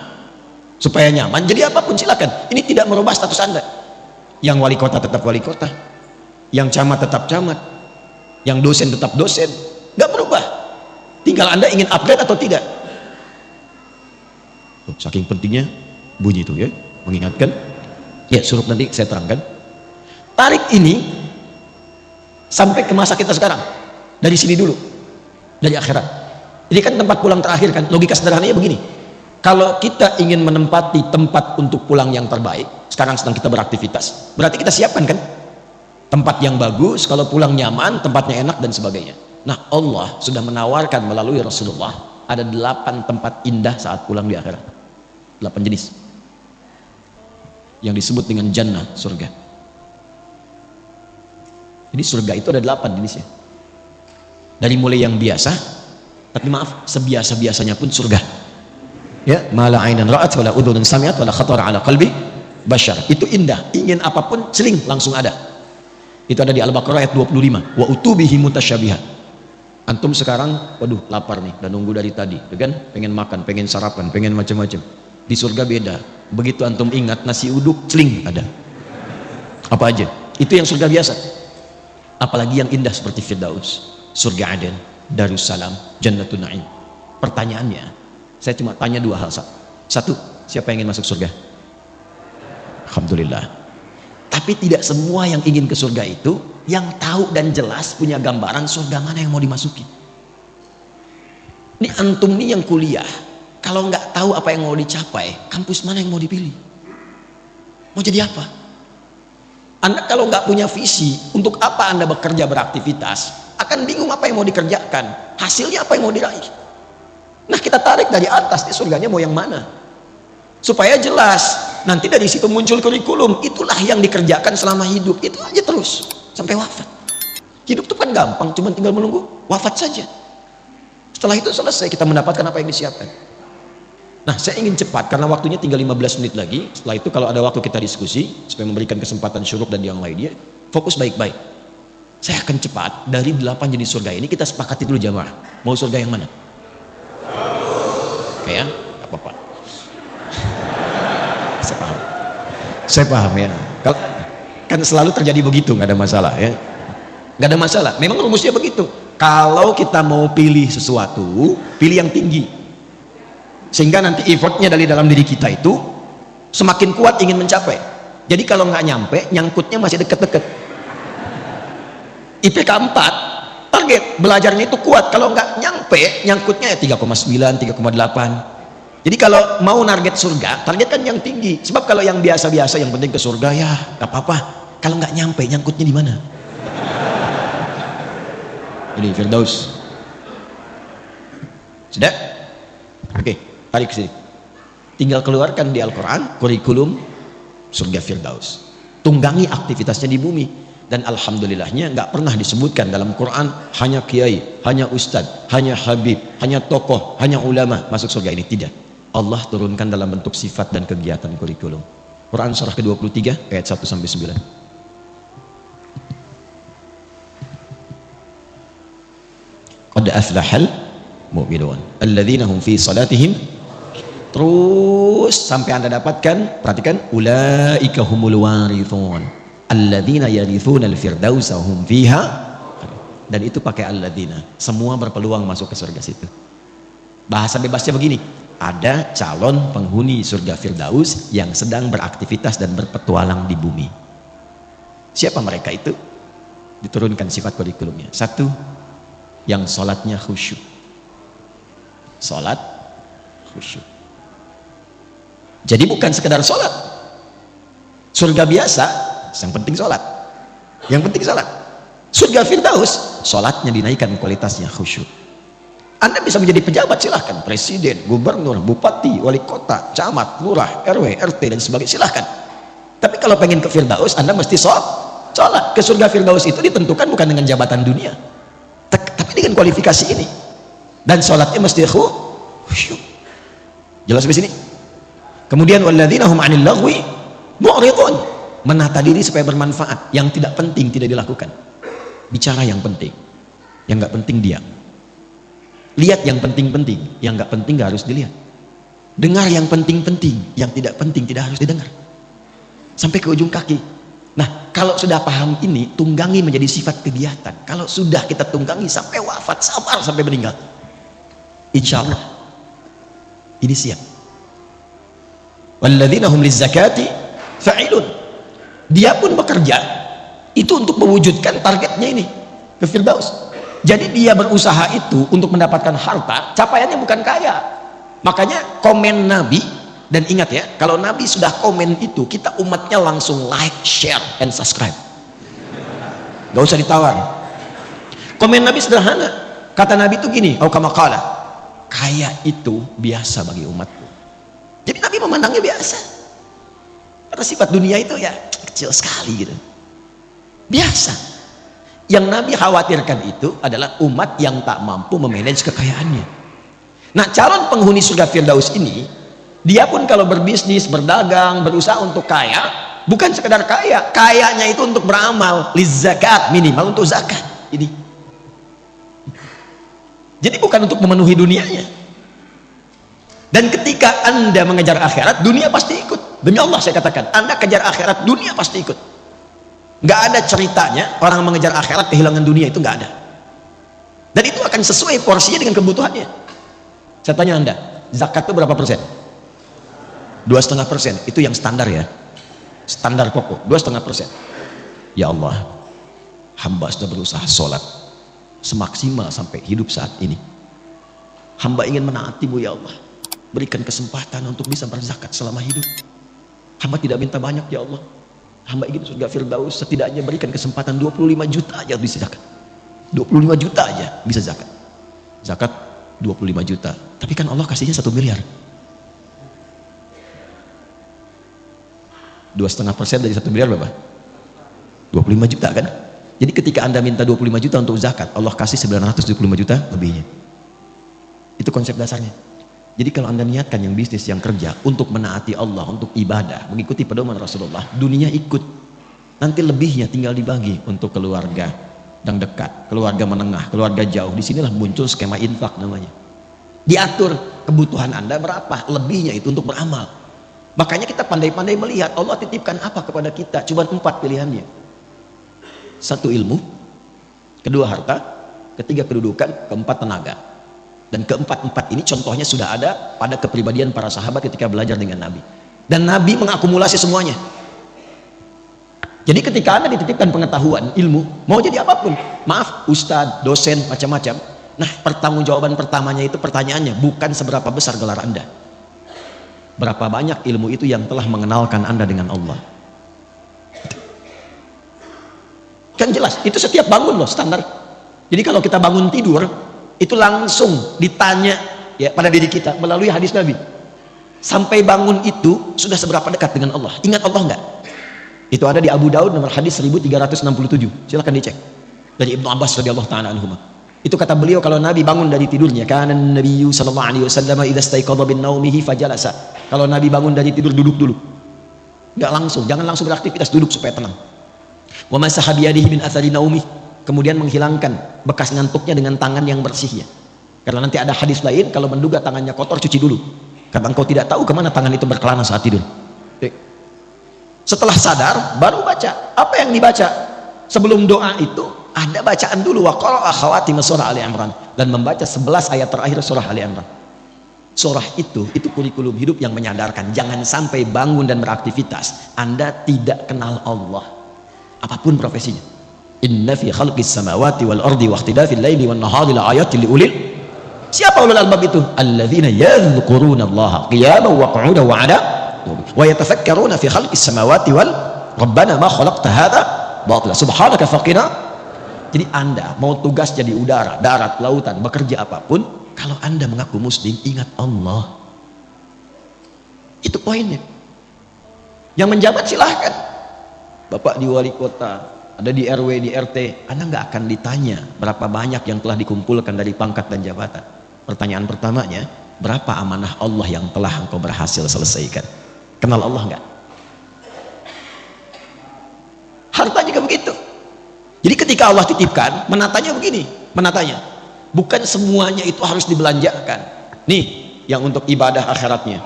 supaya nyaman, jadi apapun silakan. Ini tidak merubah status Anda. Yang wali kota tetap wali kota, yang camat tetap camat, yang dosen tetap dosen, nggak berubah. Tinggal Anda ingin upgrade atau tidak. Saking pentingnya bunyi itu ya, mengingatkan. Ya, suruh nanti saya terangkan. Tarik ini sampai ke masa kita sekarang. Dari sini dulu, dari akhirat. Ini kan tempat pulang terakhir kan. Logika sederhananya begini. Kalau kita ingin menempati tempat untuk pulang yang terbaik, sekarang sedang kita beraktivitas, berarti kita siapkan kan tempat yang bagus, kalau pulang nyaman, tempatnya enak dan sebagainya. Nah, Allah sudah menawarkan melalui Rasulullah ada 8 tempat indah saat pulang di akhirat. 8 jenis yang disebut dengan jannah, surga. Jadi surga itu ada 8 jenisnya. Dari mulai yang biasa, tapi maaf, sebiasa-biasanya pun surga. Ya, mala ainan ra'at wala udhunun sami'at wala khatara ala qalbi bashar. Itu indah, ingin apapun celing langsung ada. Itu ada di Al-Baqarah ayat 25. Wa utubihi mutasyabiha. Antum sekarang, waduh lapar nih, udah nunggu dari tadi, kan? Pengen makan, pengen sarapan, pengen macam-macam. Di surga beda. Begitu antum ingat nasi uduk, celing ada. Apa aja? Itu yang surga biasa. Apalagi yang indah seperti Firdaus, surga Aden, Darussalam, Jannatun Na'im. Pertanyaannya, saya cuma tanya 2 hal. Satu, siapa yang ingin masuk surga? Alhamdulillah. Tapi tidak semua yang ingin ke surga itu yang tahu dan jelas punya gambaran surga mana yang mau dimasuki. Ini antum nih yang kuliah, kalau nggak tahu apa yang mau dicapai, kampus mana yang mau dipilih? Mau jadi apa? Anda kalau nggak punya visi, untuk apa Anda bekerja beraktivitas, akan bingung apa yang mau dikerjakan, hasilnya apa yang mau diraih. Nah kita tarik dari atas, nih surganya mau yang mana? Supaya jelas, nanti dari situ muncul kurikulum, itulah yang dikerjakan selama hidup, itu aja terus, sampai wafat. Hidup itu kan gampang, cuma tinggal menunggu wafat saja. Setelah itu selesai, kita mendapatkan apa yang disiapkan. Nah, saya ingin cepat karena waktunya tinggal 15 menit lagi. Setelah itu kalau ada waktu kita diskusi supaya memberikan kesempatan Syuruk dan yang lainnya. Fokus baik-baik. Saya akan cepat. Dari 8 jenis surga ini kita sepakati dulu jamaah. Mau surga yang mana? Oke ya, gak apa-apa. Saya paham. Saya paham ya. Kan selalu terjadi begitu, nggak ada masalah ya. Nggak ada masalah. Memang rumusnya begitu. Kalau kita mau pilih sesuatu, pilih yang tinggi. Sehingga nanti effortnya dari dalam diri kita itu semakin kuat ingin mencapai. Jadi kalau nggak nyampe, nyangkutnya masih deket-deket. IPK 4, target belajarnya itu kuat. Kalau nggak nyampe, nyangkutnya ya 3,9, 3,8. Jadi kalau mau target surga, targetkan yang tinggi. Sebab kalau yang biasa-biasa, yang penting ke surga ya nggak apa-apa. Kalau nggak nyampe, nyangkutnya di mana? Ini Firdaus. Sudah? Oke, tarik ke sini. Tinggal keluarkan di Al-Quran kurikulum surga Firdaus. Tunggangi aktivitasnya di bumi. Dan alhamdulillahnya nggak pernah disebutkan dalam Quran hanya kiai, hanya ustadz, hanya habib, hanya tokoh, hanya ulama masuk surga ini. Tidak. Allah turunkan dalam bentuk sifat dan kegiatan kurikulum. Quran surah ke-23 ayat 1 sampai 9. Qad aflahal mu'minun alladzina hum fi salatihim, terus sampai Anda dapatkan, perhatikan, ulaika humul warithun alladzina yarithuna al-firdausa hum fiha, dan itu pakai alladzina. Semua berpeluang masuk ke surga situ. Bahasa bebasnya begini, ada calon penghuni surga Firdaus yang sedang beraktivitas dan berpetualang di bumi. Siapa mereka itu? Diturunkan sifat kurikulumnya. Satu, yang sholatnya khusyuk. Sholat khusyuk. Jadi bukan sekedar sholat. Surga biasa, yang penting sholat. Yang penting sholat. Surga Firdaus, sholatnya dinaikkan kualitasnya khusyuk. Anda bisa menjadi pejabat, silahkan. Presiden, gubernur, bupati, wali kota, camat, lurah, RW, RT, dan sebagainya, silahkan. Tapi kalau pengen ke Firdaus, Anda mesti sholat. Ke surga Firdaus itu ditentukan bukan dengan jabatan dunia, tapi dengan kualifikasi ini. Dan sholatnya mesti khusyuk. Jelas di sini? Kemudian walladzina hum 'anil lagwi mu'ridun, menata diri supaya bermanfaat. Yang tidak penting tidak dilakukan. Bicara yang penting, yang nggak penting diam. Lihat yang penting-penting, yang nggak penting nggak harus dilihat. Dengar yang penting-penting, yang tidak penting tidak harus didengar. Sampai ke ujung kaki. Nah, kalau sudah paham ini, tunggangi menjadi sifat kegiatan. Kalau sudah kita tunggangi sampai wafat, sabar sampai meninggal, insya Allah ini siap. Walladzina hum lizzakati fa'ilun, dia pun bekerja itu untuk mewujudkan targetnya ini ke Firdaus. Jadi dia berusaha itu untuk mendapatkan harta, capaiannya bukan kaya. Makanya komen Nabi, dan ingat ya, kalau Nabi sudah komen itu, kita umatnya langsung like, share, and subscribe. Gak usah ditawar. Komen Nabi sederhana. Kata Nabi itu gini, au kama qala, kaya itu biasa bagi umatku. Jadi Nabi memandangnya biasa. Karena sifat dunia itu ya kecil sekali gitu. Biasa. Yang Nabi khawatirkan itu adalah umat yang tak mampu memanage kekayaannya. Nah, calon penghuni surga Firdaus ini, dia pun kalau berbisnis, berdagang, berusaha untuk kaya, bukan sekedar kaya, kayanya itu untuk beramal, lizakat, minimal untuk zakat. Ini. Jadi bukan untuk memenuhi dunianya. Dan ketika Anda mengejar akhirat, dunia pasti ikut. Demi Allah saya katakan, Anda kejar akhirat, dunia pasti ikut. Nggak ada ceritanya orang mengejar akhirat kehilangan dunia, itu nggak ada. Dan itu akan sesuai porsinya dengan kebutuhannya. Saya tanya Anda, zakat itu berapa persen? 2,5%. Itu yang standar ya, standar pokok 2,5%. Ya Allah, hamba sudah berusaha sholat semaksimal sampai hidup saat ini. Hamba ingin menaati-Mu ya Allah, berikan kesempatan untuk bisa berzakat selama hidup. Hamba tidak minta banyak ya Allah, hamba ingin surga Firdaus, setidaknya berikan kesempatan 25 juta aja bisa zakat. 25 juta aja bisa zakat. Zakat 25 juta. Tapi kan Allah kasihnya 1 miliar. 2,5% dari 1 miliar berapa? 25 juta kan? Jadi ketika Anda minta 25 juta untuk zakat, Allah kasih 975 juta lebihnya. Itu konsep dasarnya. Jadi kalau Anda niatkan yang bisnis, yang kerja untuk menaati Allah, untuk ibadah, mengikuti pedoman Rasulullah, dunia ikut. Nanti lebihnya tinggal dibagi untuk keluarga yang dekat, keluarga menengah, keluarga jauh. Disinilah muncul skema infak namanya. Diatur kebutuhan Anda berapa, lebihnya itu untuk beramal. Makanya kita pandai-pandai melihat Allah titipkan apa kepada kita. Cuma 4 pilihannya. 1 ilmu, 2 harta, 3 kedudukan, 4 tenaga. Dan keempat-empat ini contohnya sudah ada pada kepribadian para sahabat ketika belajar dengan Nabi. Dan Nabi mengakumulasi semuanya. Jadi ketika Anda dititipkan pengetahuan, ilmu, mau jadi apapun, maaf, ustadz, dosen, macam-macam. Nah, pertanggungjawaban pertamanya itu, pertanyaannya bukan seberapa besar gelar Anda, berapa banyak ilmu itu yang telah mengenalkan Anda dengan Allah. Kan jelas, itu setiap bangun loh standar. Jadi kalau kita bangun tidur, itu langsung ditanya ya pada diri kita melalui hadis Nabi. Sampai bangun itu sudah seberapa dekat dengan Allah? Ingat Allah enggak? Itu ada di Abu Daud nomor hadis 1367. Silakan dicek. Dari Ibnu Abbas radhiyallahu taala anhuma. Itu kata beliau kalau Nabi bangun dari tidurnya, kana Nabiyyu sallallahu alaihi wasallam idza istaiqadha min naumihi fajalasa. Kalau Nabi bangun dari tidur duduk dulu. Enggak langsung, jangan langsung beraktivitas, duduk supaya tenang. Wa masaha bi yadihi min athari naumih. Kemudian menghilangkan bekas ngantuknya dengan tangan yang bersih ya. Karena nanti ada hadis lain kalau menduga tangannya kotor cuci dulu. Karena engkau tidak tahu kemana tangan itu berkelana saat tidur. Setelah sadar baru baca. Apa yang dibaca? Sebelum doa itu ada bacaan dulu, wa qara'a khawatim surah Ali Imran, dan membaca 11 ayat terakhir surah Ali Imran. Surah itu kurikulum hidup yang menyadarkan jangan sampai bangun dan beraktivitas Anda tidak kenal Allah apapun profesinya. Inna fi khalqis samawati wal ardi wa ikhtilafil laili wan nahari la ayatin liulil. Siapa ulul albab itu? Alladzina yadhkuruna Allaha qiyaman wa qu'udan wa 'ala wa yatafakkaruna fi khalqis samawati wal rabbana ma khalaqta hadza batila subhanaka faqina. Jadi Anda mau tugas jadi udara, darat, lautan, bekerja apapun, kalau Anda mengaku muslim, ingat Allah. Itu poinnya. Yang menjabat silahkan. Bapak di wali kota, ada di RW, di RT, Anda nggak akan ditanya berapa banyak yang telah dikumpulkan dari pangkat dan jabatan. Pertanyaan pertamanya, berapa amanah Allah yang telah engkau berhasil selesaikan? Kenal Allah nggak? Harta juga begitu. Jadi ketika Allah titipkan, menatanya begini, menatanya. Bukan semuanya itu harus dibelanjakan. Nih, yang untuk ibadah akhiratnya.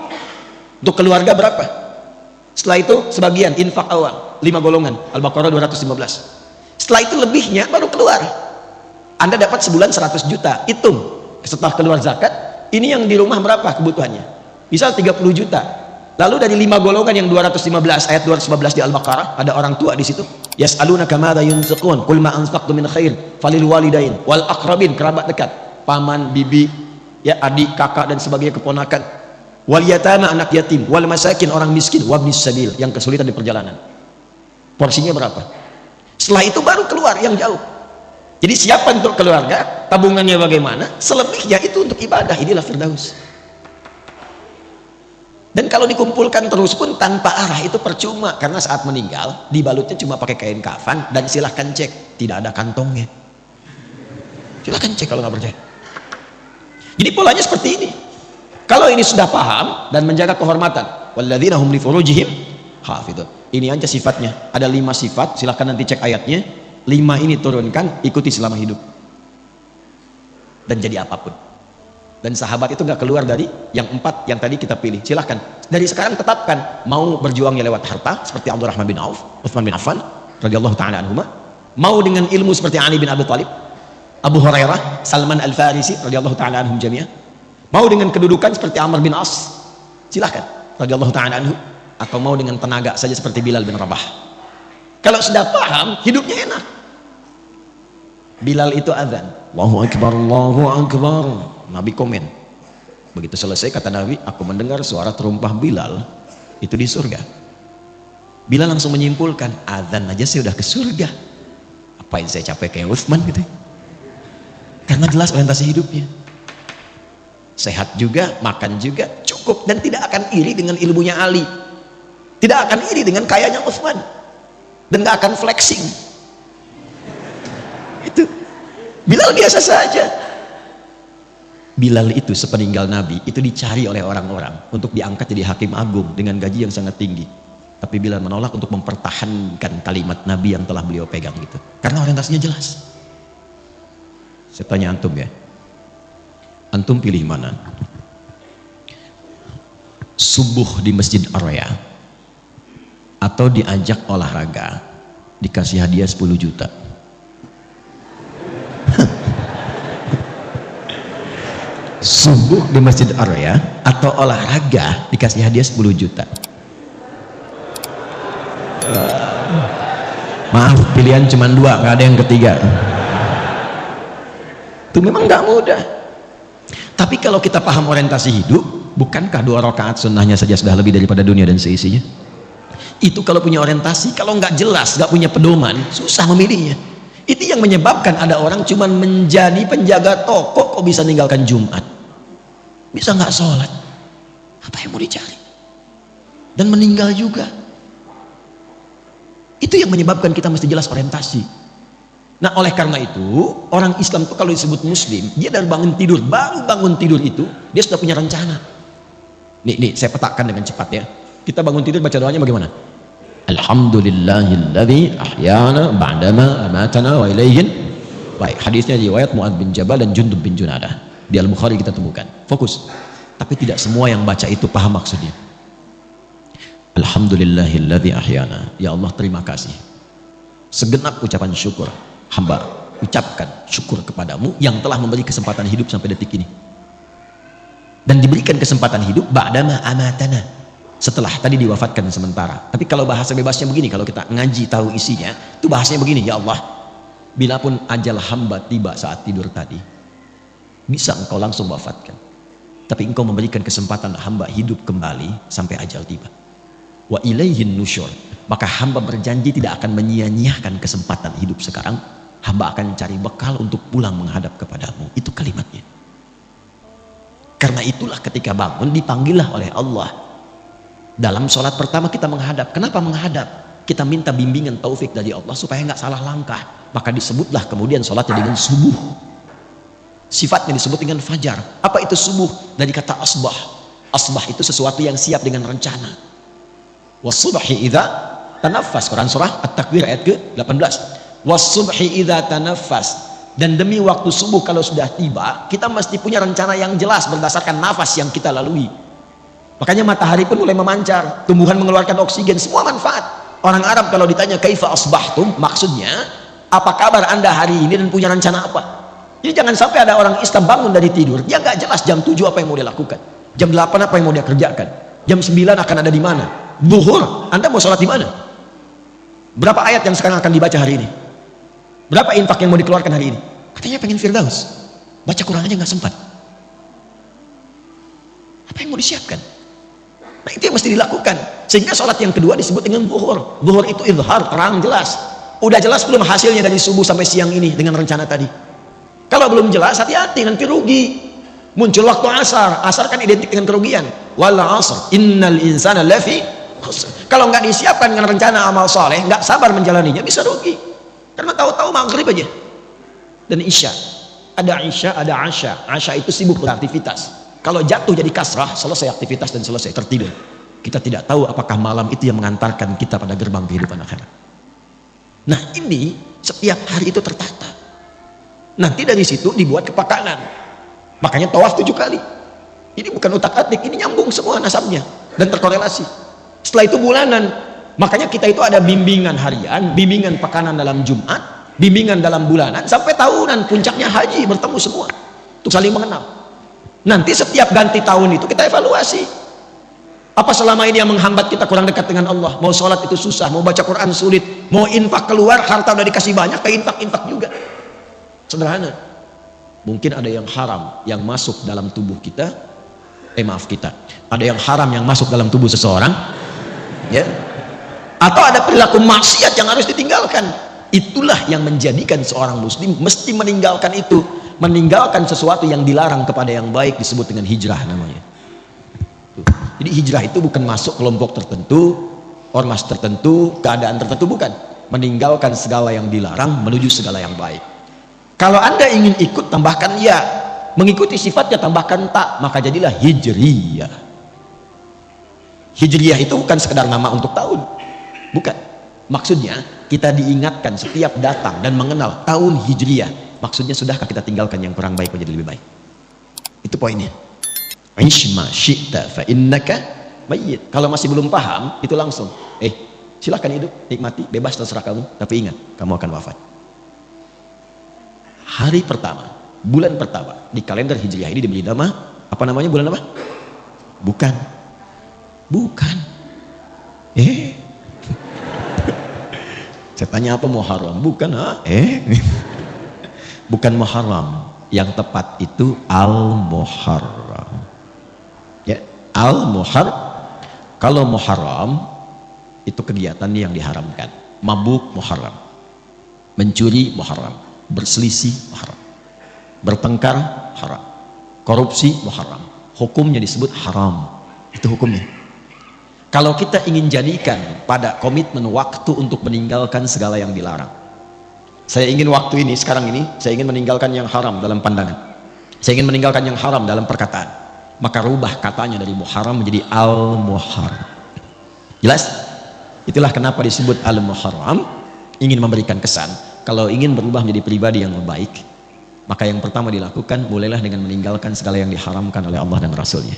Untuk keluarga berapa? Setelah itu sebagian infak awal, 5 golongan, Al-Baqarah 215. Setelah itu lebihnya baru keluar. Anda dapat sebulan 100 juta, hitung. Setelah keluar zakat, ini yang di rumah berapa kebutuhannya? Misal 30 juta. Lalu dari 5 golongan yang 215, ayat 215 di Al-Baqarah, ada orang tua di situ. Yas'alunaka madza yunfiqun qul ma anfaqtum min khair falil walidain wal aqrabin, kerabat dekat, paman, bibi, ya adik, kakak dan sebagainya, keponakan, wal yatama, anak yatim, wal masakin, orang miskin, wabnis sabil, yang kesulitan di perjalanan. Porsinya berapa? Setelah itu baru keluar yang jauh. Jadi siapa untuk keluarga, tabungannya bagaimana, selebihnya itu untuk ibadah. Inilah Firdaus. Dan kalau dikumpulkan terus pun tanpa arah itu percuma, karena saat meninggal dibalutnya cuma pakai kain kafan dan silahkan cek tidak ada kantongnya. Silahkan cek kalau nggak percaya. Jadi polanya seperti ini. Kalau ini sudah paham dan menjaga kehormatan, walladzina hum li furujihim hafidun. Ini aja sifatnya. Ada 5 sifat, silahkan nanti cek ayatnya. 5 ini turunkan, ikuti selama hidup. Dan jadi apapun. Dan sahabat itu nggak keluar dari yang 4 yang tadi kita pilih. Silahkan dari sekarang tetapkan, mau berjuangnya lewat harta seperti Abdurrahman bin Auf, Utsman bin Affan radhiyallahu taala anhuma, mau dengan ilmu seperti Ali bin Abi Thalib, Abu Hurairah, Salman Al-Farisi radhiyallahu taala anhum jami'an, mau dengan kedudukan seperti Amr bin As, silahkan radhiyallahu taala anhu, atau mau dengan tenaga saja seperti Bilal bin Rabah. Kalau sudah paham, hidupnya enak. Bilal itu azan, Allahu Akbar, Allahu Akbar. Nabi komen, begitu selesai kata Nabi, aku mendengar suara terumpah Bilal itu di surga. Bilal langsung menyimpulkan, azan aja saya udah ke surga, apain saya capek kayak Utsman gitu. Karena jelas orientasi hidupnya, sehat juga, makan juga, cukup, dan tidak akan iri dengan ilmunya Ali, tidak akan iri dengan kayanya Utsman, dan gak akan flexing. Itu Bilal biasa saja. Bilal itu sepeninggal Nabi itu dicari oleh orang-orang untuk diangkat jadi hakim agung dengan gaji yang sangat tinggi, tapi Bilal menolak untuk mempertahankan kalimat Nabi yang telah beliau pegang gitu, karena orientasinya jelas. Saya tanya antum ya, antum pilih mana? Subuh di Masjid Ar-Raya atau diajak olahraga dikasih hadiah 10 juta? Subuh di Masjid Ar-Raya atau olahraga dikasih hadiah 10 juta? Maaf, pilihan cuma 2, nggak ada yang ketiga. Itu memang nggak mudah. Tapi kalau kita paham orientasi hidup, bukankah 2 rakaat sunnahnya saja sudah lebih daripada dunia dan seisinya? Itu kalau punya orientasi. Kalau nggak jelas, nggak punya pedoman, susah memilihnya. Itu yang menyebabkan ada orang cuman menjadi penjaga toko kok bisa meninggalkan Jumat, bisa nggak sholat, apa yang mau dicari, dan meninggal juga. Itu yang menyebabkan kita mesti jelas orientasi. Nah, oleh karena itu orang Islam itu kalau disebut muslim, dia dari bangun tidur, baru bangun tidur itu dia sudah punya rencana. Nih saya petakan dengan cepat ya. Kita bangun tidur baca doanya bagaimana? Alhamdulillahilladzi ahyana ba'dama amatana wa ilaihin. Baik, hadisnya riwayat Mu'adz bin Jabal dan Jundub bin Junadah. Di Al-Bukhari kita temukan. Fokus. Tapi tidak semua yang baca itu paham maksudnya. Alhamdulillahilladzi ahyana. Ya Allah, terima kasih. Segenap ucapan syukur hamba ucapkan syukur kepadamu yang telah memberi kesempatan hidup sampai detik ini. Dan diberikan kesempatan hidup ba'dama amatana, setelah tadi diwafatkan sementara. Tapi kalau bahasa bebasnya begini, kalau kita ngaji tahu isinya, itu bahasanya begini, ya Allah, bila pun ajal hamba tiba saat tidur tadi, bisa engkau langsung wafatkan, tapi engkau memberikan kesempatan hamba hidup kembali sampai ajal tiba. Wa ilaihin nusyur, maka hamba berjanji tidak akan menyia-nyiakan kesempatan hidup sekarang. Hamba akan cari bekal untuk pulang menghadap kepadamu. Itu kalimatnya. Karena itulah ketika bangun dipanggillah oleh Allah. Dalam sholat pertama kita menghadap. Kenapa menghadap? Kita minta bimbingan taufik dari Allah supaya nggak salah langkah. Maka disebutlah kemudian sholatnya dengan subuh. Sifatnya disebut dengan fajar. Apa itu subuh? Dari kata asbah. Asbah itu sesuatu yang siap dengan rencana. Wasubhi idza tanaffas. Quran surah At-Takwir ayat ke-18. Wasubhi idza tanaffas. Dan demi waktu subuh kalau sudah tiba, kita mesti punya rencana yang jelas berdasarkan nafas yang kita lalui. Makanya matahari pun mulai memancar, tumbuhan mengeluarkan oksigen, semua manfaat. Orang Arab kalau ditanya kaifa asbahtum, maksudnya apa kabar anda hari ini dan punya rencana apa. Jadi jangan sampai ada orang Islam bangun dari tidur, dia nggak jelas jam 7 apa yang mau dia lakukan, jam 8 apa yang mau dia kerjakan, jam 9 akan ada di mana, zuhur anda mau sholat di mana, berapa ayat yang sekarang akan dibaca hari ini, berapa infak yang mau dikeluarkan hari ini. Katanya pengen firdaus, baca Quran aja nggak sempat. Apa yang mau disiapkan? Nah, itu yang mesti dilakukan. Sehingga sholat yang kedua disebut dengan zuhur. Zuhur itu izhar, terang, jelas. Udah jelas belum hasilnya dari subuh sampai siang ini dengan rencana tadi? Kalau belum jelas, hati-hati, nanti rugi. Muncul waktu asar. Asar kan identik dengan kerugian. Wal asr, innal insana lafi khusr. Kalau nggak disiapkan dengan rencana amal soleh, nggak sabar menjalaninya, bisa rugi. Karena tahu-tahu maghrib aja. Dan isya. Ada isya, ada asya. Asya itu sibuk beraktivitas. Kalau jatuh jadi kasrah, selesai aktivitas dan selesai tertidur. Kita tidak tahu apakah malam itu yang mengantarkan kita pada gerbang kehidupan akhirat. Nah, ini setiap hari itu tertata. Nanti dari situ dibuat kepakanan. Makanya tawaf 7 kali. Ini bukan utak-atik, ini nyambung semua nasabnya dan terkorelasi. Setelah itu bulanan. Makanya kita itu ada bimbingan harian, bimbingan pekanan dalam Jumat, bimbingan dalam bulanan, sampai tahunan, puncaknya haji, bertemu semua untuk saling mengenal. Nanti setiap ganti tahun itu kita evaluasi. Apa selama ini yang menghambat kita kurang dekat dengan Allah? Mau sholat itu susah, mau baca Quran sulit, mau infak keluar, harta udah dikasih banyak, ke infak juga. Sederhana. Mungkin ada yang haram yang masuk dalam tubuh kita. Ada yang haram yang masuk dalam tubuh seseorang. Ya. Atau ada perilaku maksiat yang harus ditinggalkan. Itulah yang menjadikan seorang muslim mesti meninggalkan itu. Meninggalkan sesuatu yang dilarang kepada yang baik disebut dengan hijrah namanya. Jadi hijrah itu bukan masuk kelompok tertentu, ormas tertentu, keadaan tertentu, bukan. Meninggalkan segala yang dilarang menuju segala yang baik. Kalau anda ingin ikut, tambahkan ya. Mengikuti sifatnya, tambahkan tak. Maka jadilah hijriyah. Hijriyah itu bukan sekedar nama untuk tahun, bukan. Maksudnya kita diingatkan setiap datang dan mengenal tahun hijriyah. Maksudnya sudahkah kita tinggalkan yang kurang baik menjadi lebih baik? Itu poinnya. Ishma syi'ta fa innaka mayyit. Kalau masih belum paham, itu langsung silakan hidup, nikmati, bebas, terserah kamu, tapi ingat, kamu akan wafat. Hari pertama, bulan pertama di kalender hijriah ini diberi nama apa namanya? Bulan apa? Bukan. Saya tanya apa Muharram? Bukan, bukan Muharram. Yang tepat itu Al-Muharram. Ya, Al-Muharram. Kalau Muharram itu kegiatan yang diharamkan. Mabuk Muharram. Mencuri muharram, berselisih muharram, bertengkar haram, korupsi muharram, hukumnya disebut haram. Itu hukumnya. Kalau kita ingin jadikan pada komitmen waktu untuk meninggalkan segala yang dilarang, saya ingin waktu ini, sekarang ini, saya ingin meninggalkan yang haram dalam pandangan, saya ingin meninggalkan yang haram dalam perkataan, maka rubah katanya dari muharram menjadi al-muharram. Jelas? Itulah kenapa disebut al-muharram. Ingin memberikan kesan, kalau ingin berubah menjadi pribadi yang baik, maka yang pertama dilakukan, mulailah dengan meninggalkan segala yang diharamkan oleh Allah dan Rasulnya.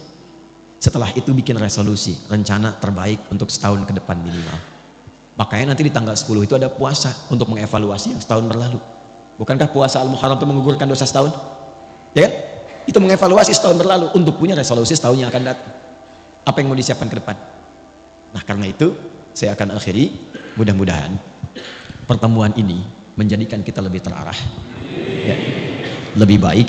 Setelah itu bikin resolusi, rencana terbaik untuk setahun ke depan minimal. Makanya nanti di tanggal 10 itu ada puasa untuk mengevaluasi yang setahun berlalu. Bukankah puasa al-muharram itu menggugurkan dosa setahun? Ya kan? Itu mengevaluasi setahun berlalu untuk punya resolusi setahun yang akan datang. Apa yang mau disiapkan ke depan? Nah, karena itu saya akan akhiri, mudah-mudahan pertemuan ini menjadikan kita lebih terarah, ya, lebih baik,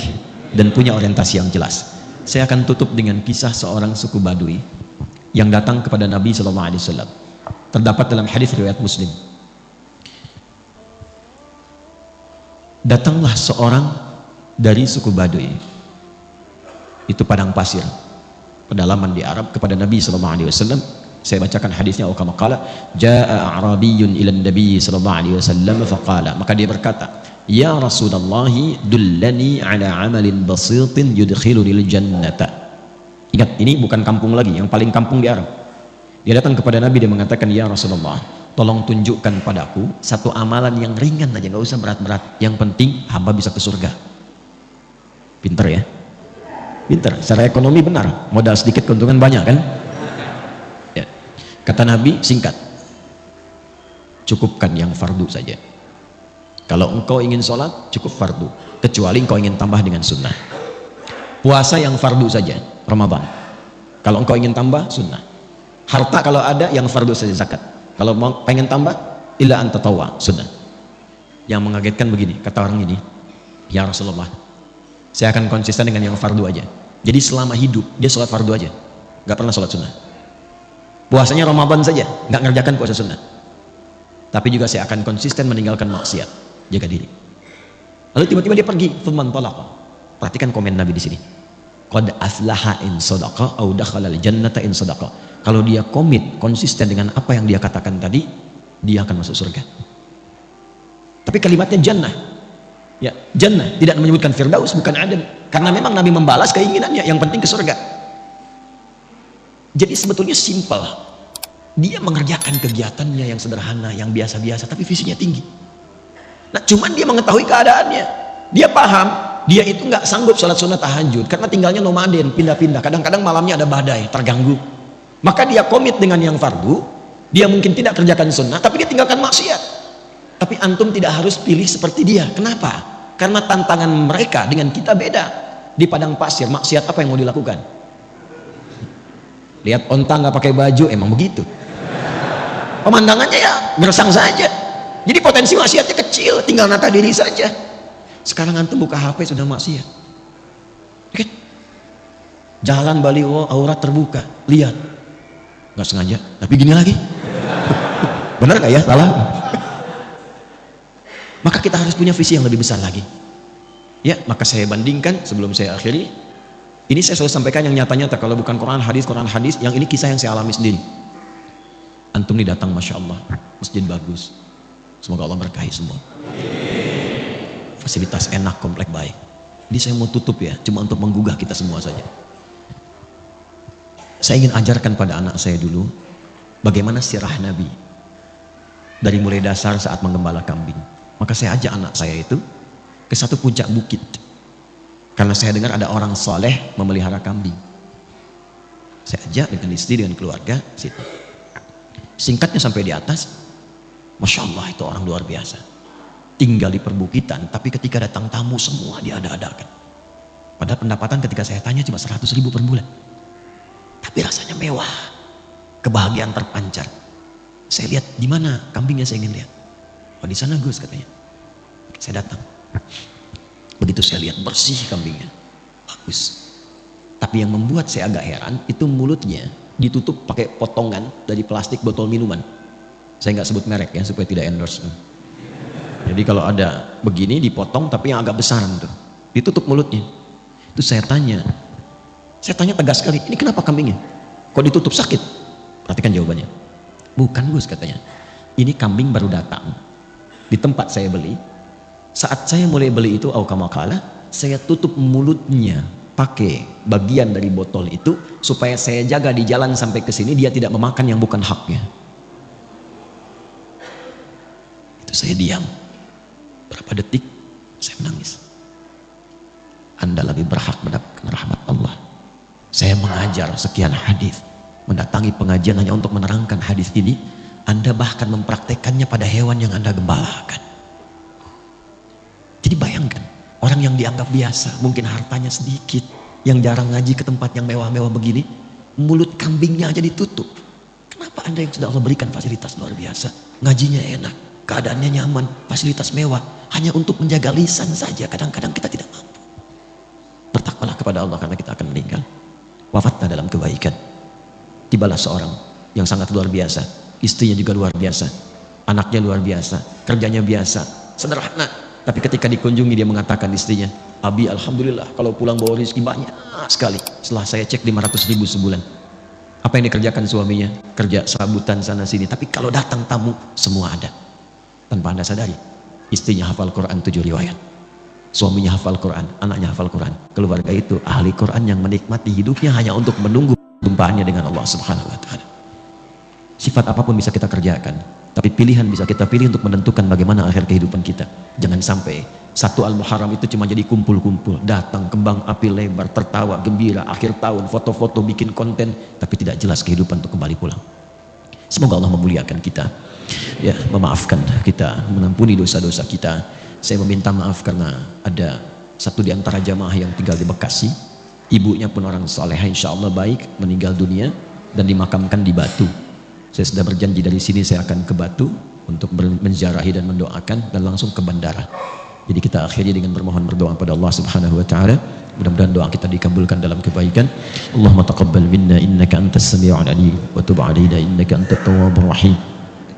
dan punya orientasi yang jelas. Saya akan tutup dengan kisah seorang suku Badui yang datang kepada Nabi SAW. Terdapat dalam hadis riwayat Muslim. Datanglah seorang dari suku Badui, itu padang pasir, pedalaman di Arab, kepada Nabi SAW. Saya bacakan hadisnya. Kama qala, jaa a'rabiyyun ila Nabi SAW faqala, maka dia berkata, ya Rasulullah, dullani ala amalin basitin yudkhilunil jannata. Ingat, ini bukan kampung lagi, yang paling kampung di Arab. Dia datang kepada Nabi, dia mengatakan, ya Rasulullah, tolong tunjukkan padaku satu amalan yang ringan aja, nggak usah berat-berat, yang penting hamba bisa ke surga. Pinter ya? Pinter, secara ekonomi benar, modal sedikit keuntungan banyak kan? Ya. Kata Nabi, singkat, cukupkan yang fardu saja. Kalau engkau ingin sholat, cukup fardu, kecuali engkau ingin tambah dengan sunnah. Puasa yang fardu saja, Ramadan. Kalau engkau ingin tambah, sunnah. Harta kalau ada, yang fardu saja, zakat. Kalau mau pengen tambah, illa an tatawwa, sunnah. Yang mengagetkan begini, kata orang ini, ya Rasulullah, saya akan konsisten dengan yang fardu aja. Jadi selama hidup, dia sholat fardu aja, gak pernah sholat sunnah. Puasanya Ramadan saja, gak ngerjakan puasa sunnah. Tapi juga saya akan konsisten meninggalkan maksiat, jaga diri. Lalu tiba-tiba dia pergi, thumman talaqa. Perhatikan komen Nabi di sini. Qad aflaha in sadaqa au dakhala al-jannata in sadaqa. Kalau dia komit, konsisten dengan apa yang dia katakan tadi, dia akan masuk surga. Tapi kalimatnya jannah. Ya, jannah, tidak menyebutkan firdaus, bukan adem. Karena memang Nabi membalas keinginannya, yang penting ke surga. Jadi sebetulnya simpel. Dia mengerjakan kegiatannya yang sederhana, yang biasa-biasa, tapi visinya tinggi. Nah, cuman dia mengetahui keadaannya. Dia paham, dia itu nggak sanggup sholat sunat tahajud karena tinggalnya nomaden, pindah-pindah. Kadang-kadang malamnya ada badai, terganggu. Maka dia komit dengan yang fardu. Dia mungkin tidak kerjakan sunnah, tapi dia tinggalkan maksiat. Tapi antum tidak harus pilih seperti dia. Kenapa? Karena tantangan mereka dengan kita beda. Di padang pasir, maksiat apa yang mau dilakukan? Lihat onta nggak pakai baju, emang begitu. Pemandangannya ya gersang saja. Jadi potensi maksiatnya kecil, tinggal nata diri saja. Sekarang antum buka HP sudah maksiat. Oke. Jalan baliho aurat terbuka, lihat. Nggak sengaja, tapi gini lagi. Benar nggak ya? Salah. Maka kita harus punya visi yang lebih besar lagi. Ya, maka saya bandingkan sebelum saya akhiri. Ini saya selalu sampaikan yang nyata-nyata. Kalau bukan Quran hadis, yang ini kisah yang saya alami sendiri. Antum nih datang, masya Allah, masjid bagus. Semoga Allah berkahi semua. Fasilitas enak, komplek baik. Jadi saya mau tutup ya, cuma untuk menggugah kita semua saja. Saya ingin ajarkan pada anak saya dulu bagaimana sirah Nabi dari mulai dasar saat menggembala kambing. Maka saya ajak anak saya itu ke satu puncak bukit, karena saya dengar ada orang soleh memelihara kambing. Saya ajak dengan istri, dengan keluarga situ. Singkatnya sampai di atas, masya Allah itu orang luar biasa. Tinggal di perbukitan, tapi ketika datang tamu semua diada-adakan. Padahal pendapatan ketika saya tanya cuma 100.000 per bulan. Tapi rasanya mewah, kebahagiaan terpancar. Saya lihat di mana kambingnya, saya ingin lihat. Oh di sana Gus, katanya. Saya datang. Begitu saya lihat bersih kambingnya, bagus. Tapi yang membuat saya agak heran itu mulutnya ditutup pakai potongan dari plastik botol minuman. Saya nggak sebut merek ya supaya tidak endorse. Jadi kalau ada begini dipotong tapi yang agak besar tuh, ditutup mulutnya. Itu saya tanya tegas sekali, ini kenapa kambingnya? Kok ditutup, sakit? Perhatikan jawabannya. Bukan Gus, katanya. Ini kambing baru datang di tempat saya beli. Saat saya mulai beli itu, aukamakala, saya tutup mulutnya pakai bagian dari botol itu supaya saya jaga di jalan sampai ke sini dia tidak memakan yang bukan haknya. Itu saya diam. Berapa detik saya menangis. Anda lebih berhak mendapatkan rahmat Allah. Saya mengajar sekian hadis, mendatangi pengajian hanya untuk menerangkan hadis ini. Anda bahkan mempraktekannya pada hewan yang Anda gembalakan. Jadi bayangkan, orang yang dianggap biasa, mungkin hartanya sedikit, yang jarang ngaji ke tempat yang mewah-mewah begini, mulut kambingnya aja ditutup. Kenapa Anda yang sudah Allah berikan fasilitas luar biasa, ngajinya enak, keadaannya nyaman, fasilitas mewah, hanya untuk menjaga lisan saja, kadang-kadang kita tidak mampu. Bertakwalah kepada Allah karena kita akan meninggal. Wafatlah dalam kebaikan. Tibalah seorang yang sangat luar biasa, istrinya juga luar biasa, anaknya luar biasa, kerjanya biasa, sederhana. Tapi ketika dikunjungi dia mengatakan istrinya, Abi alhamdulillah kalau pulang bawa rezeki banyak sekali. Setelah saya cek 500.000 sebulan. Apa yang dikerjakan suaminya? Kerja serabutan sana sini. Tapi kalau datang tamu semua ada. Tanpa Anda sadari, istrinya hafal Quran 7 riwayat. Suaminya hafal Quran, anaknya hafal Quran. Keluarga itu ahli Quran yang menikmati hidupnya hanya untuk menunggu jumpaannya dengan Allah Subhanahu wa taala. Sifat apapun bisa kita kerjakan, tapi pilihan bisa kita pilih untuk menentukan bagaimana akhir kehidupan kita. Jangan sampai satu Al-Muharram itu cuma jadi kumpul-kumpul, datang kembang api lebar, tertawa gembira, akhir tahun foto-foto bikin konten, tapi tidak jelas kehidupan untuk kembali pulang. Semoga Allah memuliakan kita, ya, memaafkan kita, mengampuni dosa-dosa kita. Saya meminta maaf karena ada satu di antara jamaah yang tinggal di Bekasi, ibunya pun orang saleh, insya Allah baik, meninggal dunia dan dimakamkan di Batu. Saya sudah berjanji dari sini saya akan ke Batu untuk menziarahi dan mendoakan dan langsung ke bandara. Jadi kita akhiri dengan bermohon berdoa pada Allah Subhanahu wa taala. Mudah-mudahan doa kita dikabulkan dalam kebaikan. Allahumma taqabbal minna innaka antas sami'ul alim wa tub 'alaina innaka antat tawwabur rahim.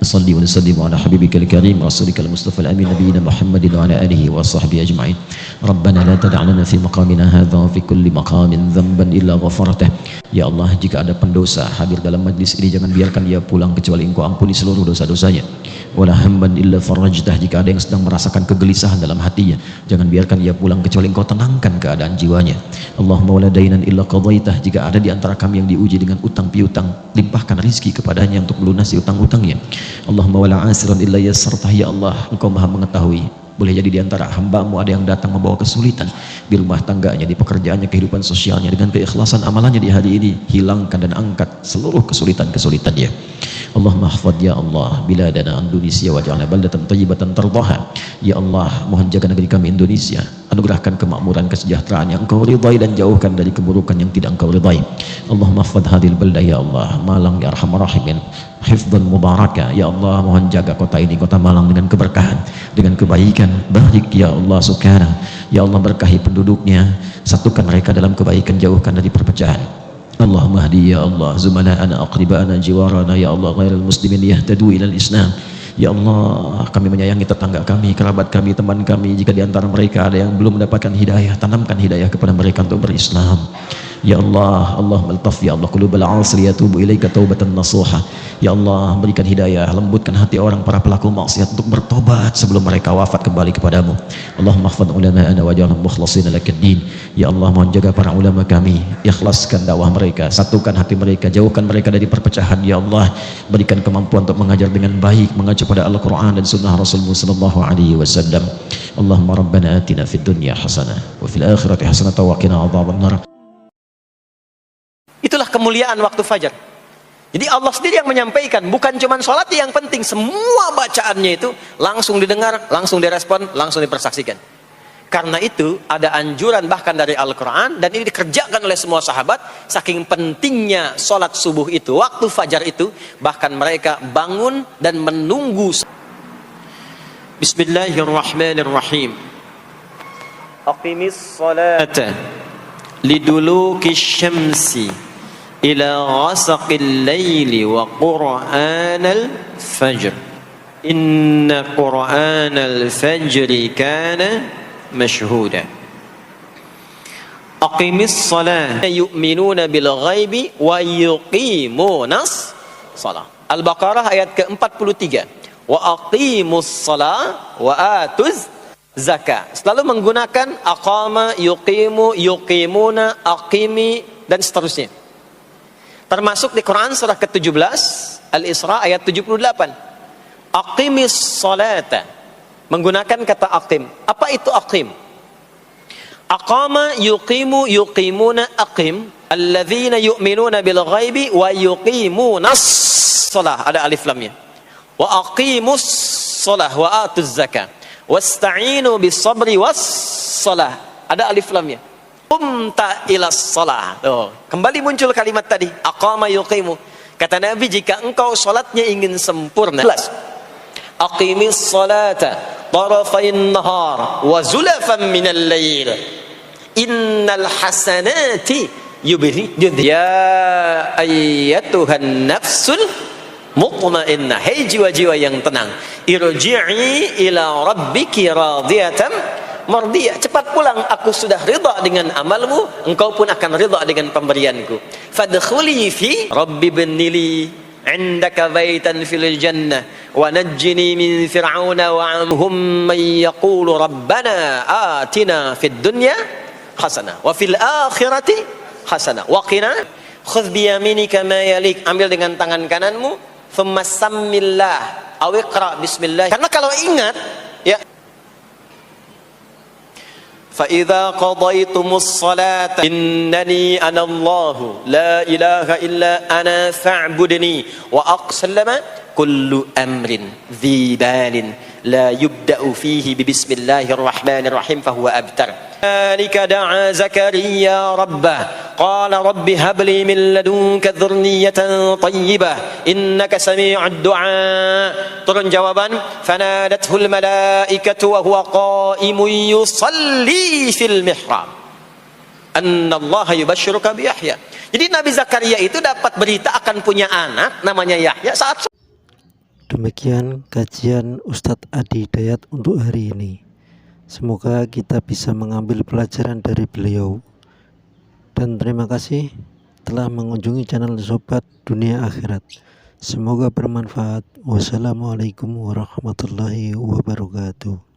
Salli wa sallim ala habibikal karim rasulika al-mustafa al-amin nabiyina Muhammadin wa ala alihi wa sahbihi ajma'in. Rabbana la tada' lana fi maqamina hadha wa fi kulli maqamin dhanban illa ghafartah. Ya Allah, jika ada pendosa hadir dalam majlis ini, jangan biarkan dia pulang kecuali Engkau ampuni seluruh dosa-dosanya. Wala hamban illa farajtah, jika ada yang sedang merasakan kegelisahan dalam hatinya, jangan biarkan dia pulang kecuali Engkau tenangkan keadaan jiwanya. Allahumma wala dainan illa qadaitah, jika ada di antara kami yang diuji dengan utang piutang, limpahkan rizki kepadanya untuk melunasi utang-utangnya. Allahumma wala asiran illa yassartah, ya Allah, Engkau Maha mengetahui. Boleh jadi di antara hamba-Mu ada yang datang membawa kesulitan di rumah tangganya, di pekerjaannya, kehidupan sosialnya. Dengan keikhlasan amalannya di hari ini, hilangkan dan angkat seluruh kesulitan-kesulitannya. Allahumma hafadh ya Allah biladana Indonesia waj'alna baldatan thayyibatan tardaha. Ya Allah, mohon jaga negeri kami Indonesia, anugerahkan kemakmuran, kesejahteraan yang Engkau ridhai dan jauhkan dari keburukan yang tidak Engkau ridhai. Allahumma hafadh hadhil baldah ya Allah, Malang ya arhamar rahimin, hifdzan mubarakah. Ya Allah, mohon jaga kota ini, kota Malang, dengan keberkahan, dengan kebaikan. Barik ya Allah subhanahu. Ya Allah, berkahi penduduknya, satukan mereka dalam kebaikan, jauhkan dari perpecahan. Allahumma hdi ya Allah zumala'ana aqriba'ana jiwarana ya Allah ghairal muslimin yahtadu ilal Islam. Ya Allah, kami menyayangi tetangga kami, kerabat kami, teman kami. Jika di antara mereka ada yang belum mendapatkan hidayah, tanamkan hidayah kepada mereka untuk berislam. Ya Allah, Allahumma altaf ya Allah qulubal 'asri yatubu ilaika taubatan nasuha. Ya Allah, berikan hidayah, lembutkan hati orang para pelaku maksiat untuk bertobat sebelum mereka wafat kembali kepadamu. Allahumma ihfadz ulama'ana waj'alhum mukhlashina lakad-din. Ya Allah, mohon jaga para ulama kami, ikhlaskan dakwah mereka, satukan hati mereka, jauhkan mereka dari perpecahan. Ya Allah, berikan kemampuan untuk mengajar dengan baik, mengacu pada Al-Quran dan Sunnah Rasulullah sallallahu alaihi wasallam. Allahumma rabbana atina fid dunya hasanah wa fil akhirati hasanah wa qina adzabannar. Itulah kemuliaan waktu fajar. Jadi Allah sendiri yang menyampaikan, bukan cuma sholat yang penting, semua bacaannya itu langsung didengar, langsung direspon, langsung dipersaksikan. Karena itu ada anjuran bahkan dari Al-Quran, dan ini dikerjakan oleh semua sahabat. Saking pentingnya sholat subuh itu, waktu fajar itu, bahkan mereka bangun dan menunggu. Bismillahirrahmanirrahim. Aqimis salata liduluki syamsi ila ghasaqil laili wa qur'anal fajr Inna Qur'anal fajri kana mashhuda. Aqimis salat yu'minuna bil ghaibi wa yuqimunas salat. Al-Baqarah ayat ke-43. Wa aqimus salat wa atuz zakat. Selalu menggunakan aqama, yuqimu, yuqimuna, aqimi dan seterusnya. Termasuk di Quran surah ke-17 Al-Isra ayat 78. Aqimis salata, menggunakan kata aqim. Apa itu aqim? Aqama, yuqimu, yuqimuna, aqim. Alladzina yu'minuna bil ghaibi wa yuqimunas shalah. Ada alif lamnya. Wa aqimus shalah wa atuz zakah. Wasta'inu bis sabri was shalah. Ada alif lamnya. Qumta ilas shalah. Kembali muncul kalimat tadi. Aqama, yuqimu. Kata Nabi, jika engkau salatnya ingin sempurna, aqimis salata tarafain nahar wa zulafan minal lail innal hasanati yubhidun ya ayyatuhan nafsul mutmainnah. Hei jiwa-jiwa yang tenang, irji'i ila rabbiki radiyatan mardiyah. Cepat pulang, aku sudah ridha dengan amalmu, engkau pun akan ridha dengan pemberianku. Fadkhuli fi rabbi binili indaka baitan fil jannah wa najjini min fir'auna wa amhum man yaqulu rabbana atina fid dunya hasanah wa fil akhirati hasanah wa qina khudh bi yaminika ma yalik. Ambil dengan tangan kananmu, thumma sammillah aw iqra bismillah. Karena kalau ingat ya, فَإِذَا قَضَيْتُمُ الصَّلَاةَ إِنَّنِي أَنَا اللَّهُ لَا إِلَهَ إِلَّا أَنَا فَاعْبُدْنِي وَأَقْسَلَمَ كُلُّ أَمْرٍ ذِي بَالٍ لَا يُبْدَأُ فِيهِ بِبِسْمِ اللَّهِ الرَّحْمَنِ الرَّحِيمِ فَهُوَ أَبْتَرُ. ذَلِكَ دَعَا زَكَرِيَّا رَبَّهُ قَالَ رَبِّ هَبْ لِي مِن لَّدُنكَ ذُرِّيَّةً طَيِّبَةً إِنَّكَ سَمِيعُ الدُّعَاءِ. Turun jawaban, فَنَادَتْهُ الْمَلَائِكَةُ وَهُوَ قَائِمٌ يُصَلِّي فِي الْمِحْرَابِ أَنَّ اللَّهَ يُبَشِّرُكَ بِيَحْيَى. Jadi Nabi Zakaria itu dapat berita akan punya anak namanya Yahya saat. Demikian kajian Ustadz Adi Hidayat untuk hari ini. Semoga kita bisa mengambil pelajaran dari beliau. Dan terima kasih telah mengunjungi channel Sobat Dunia Akhirat. Semoga bermanfaat. Wassalamualaikum warahmatullahi wabarakatuh.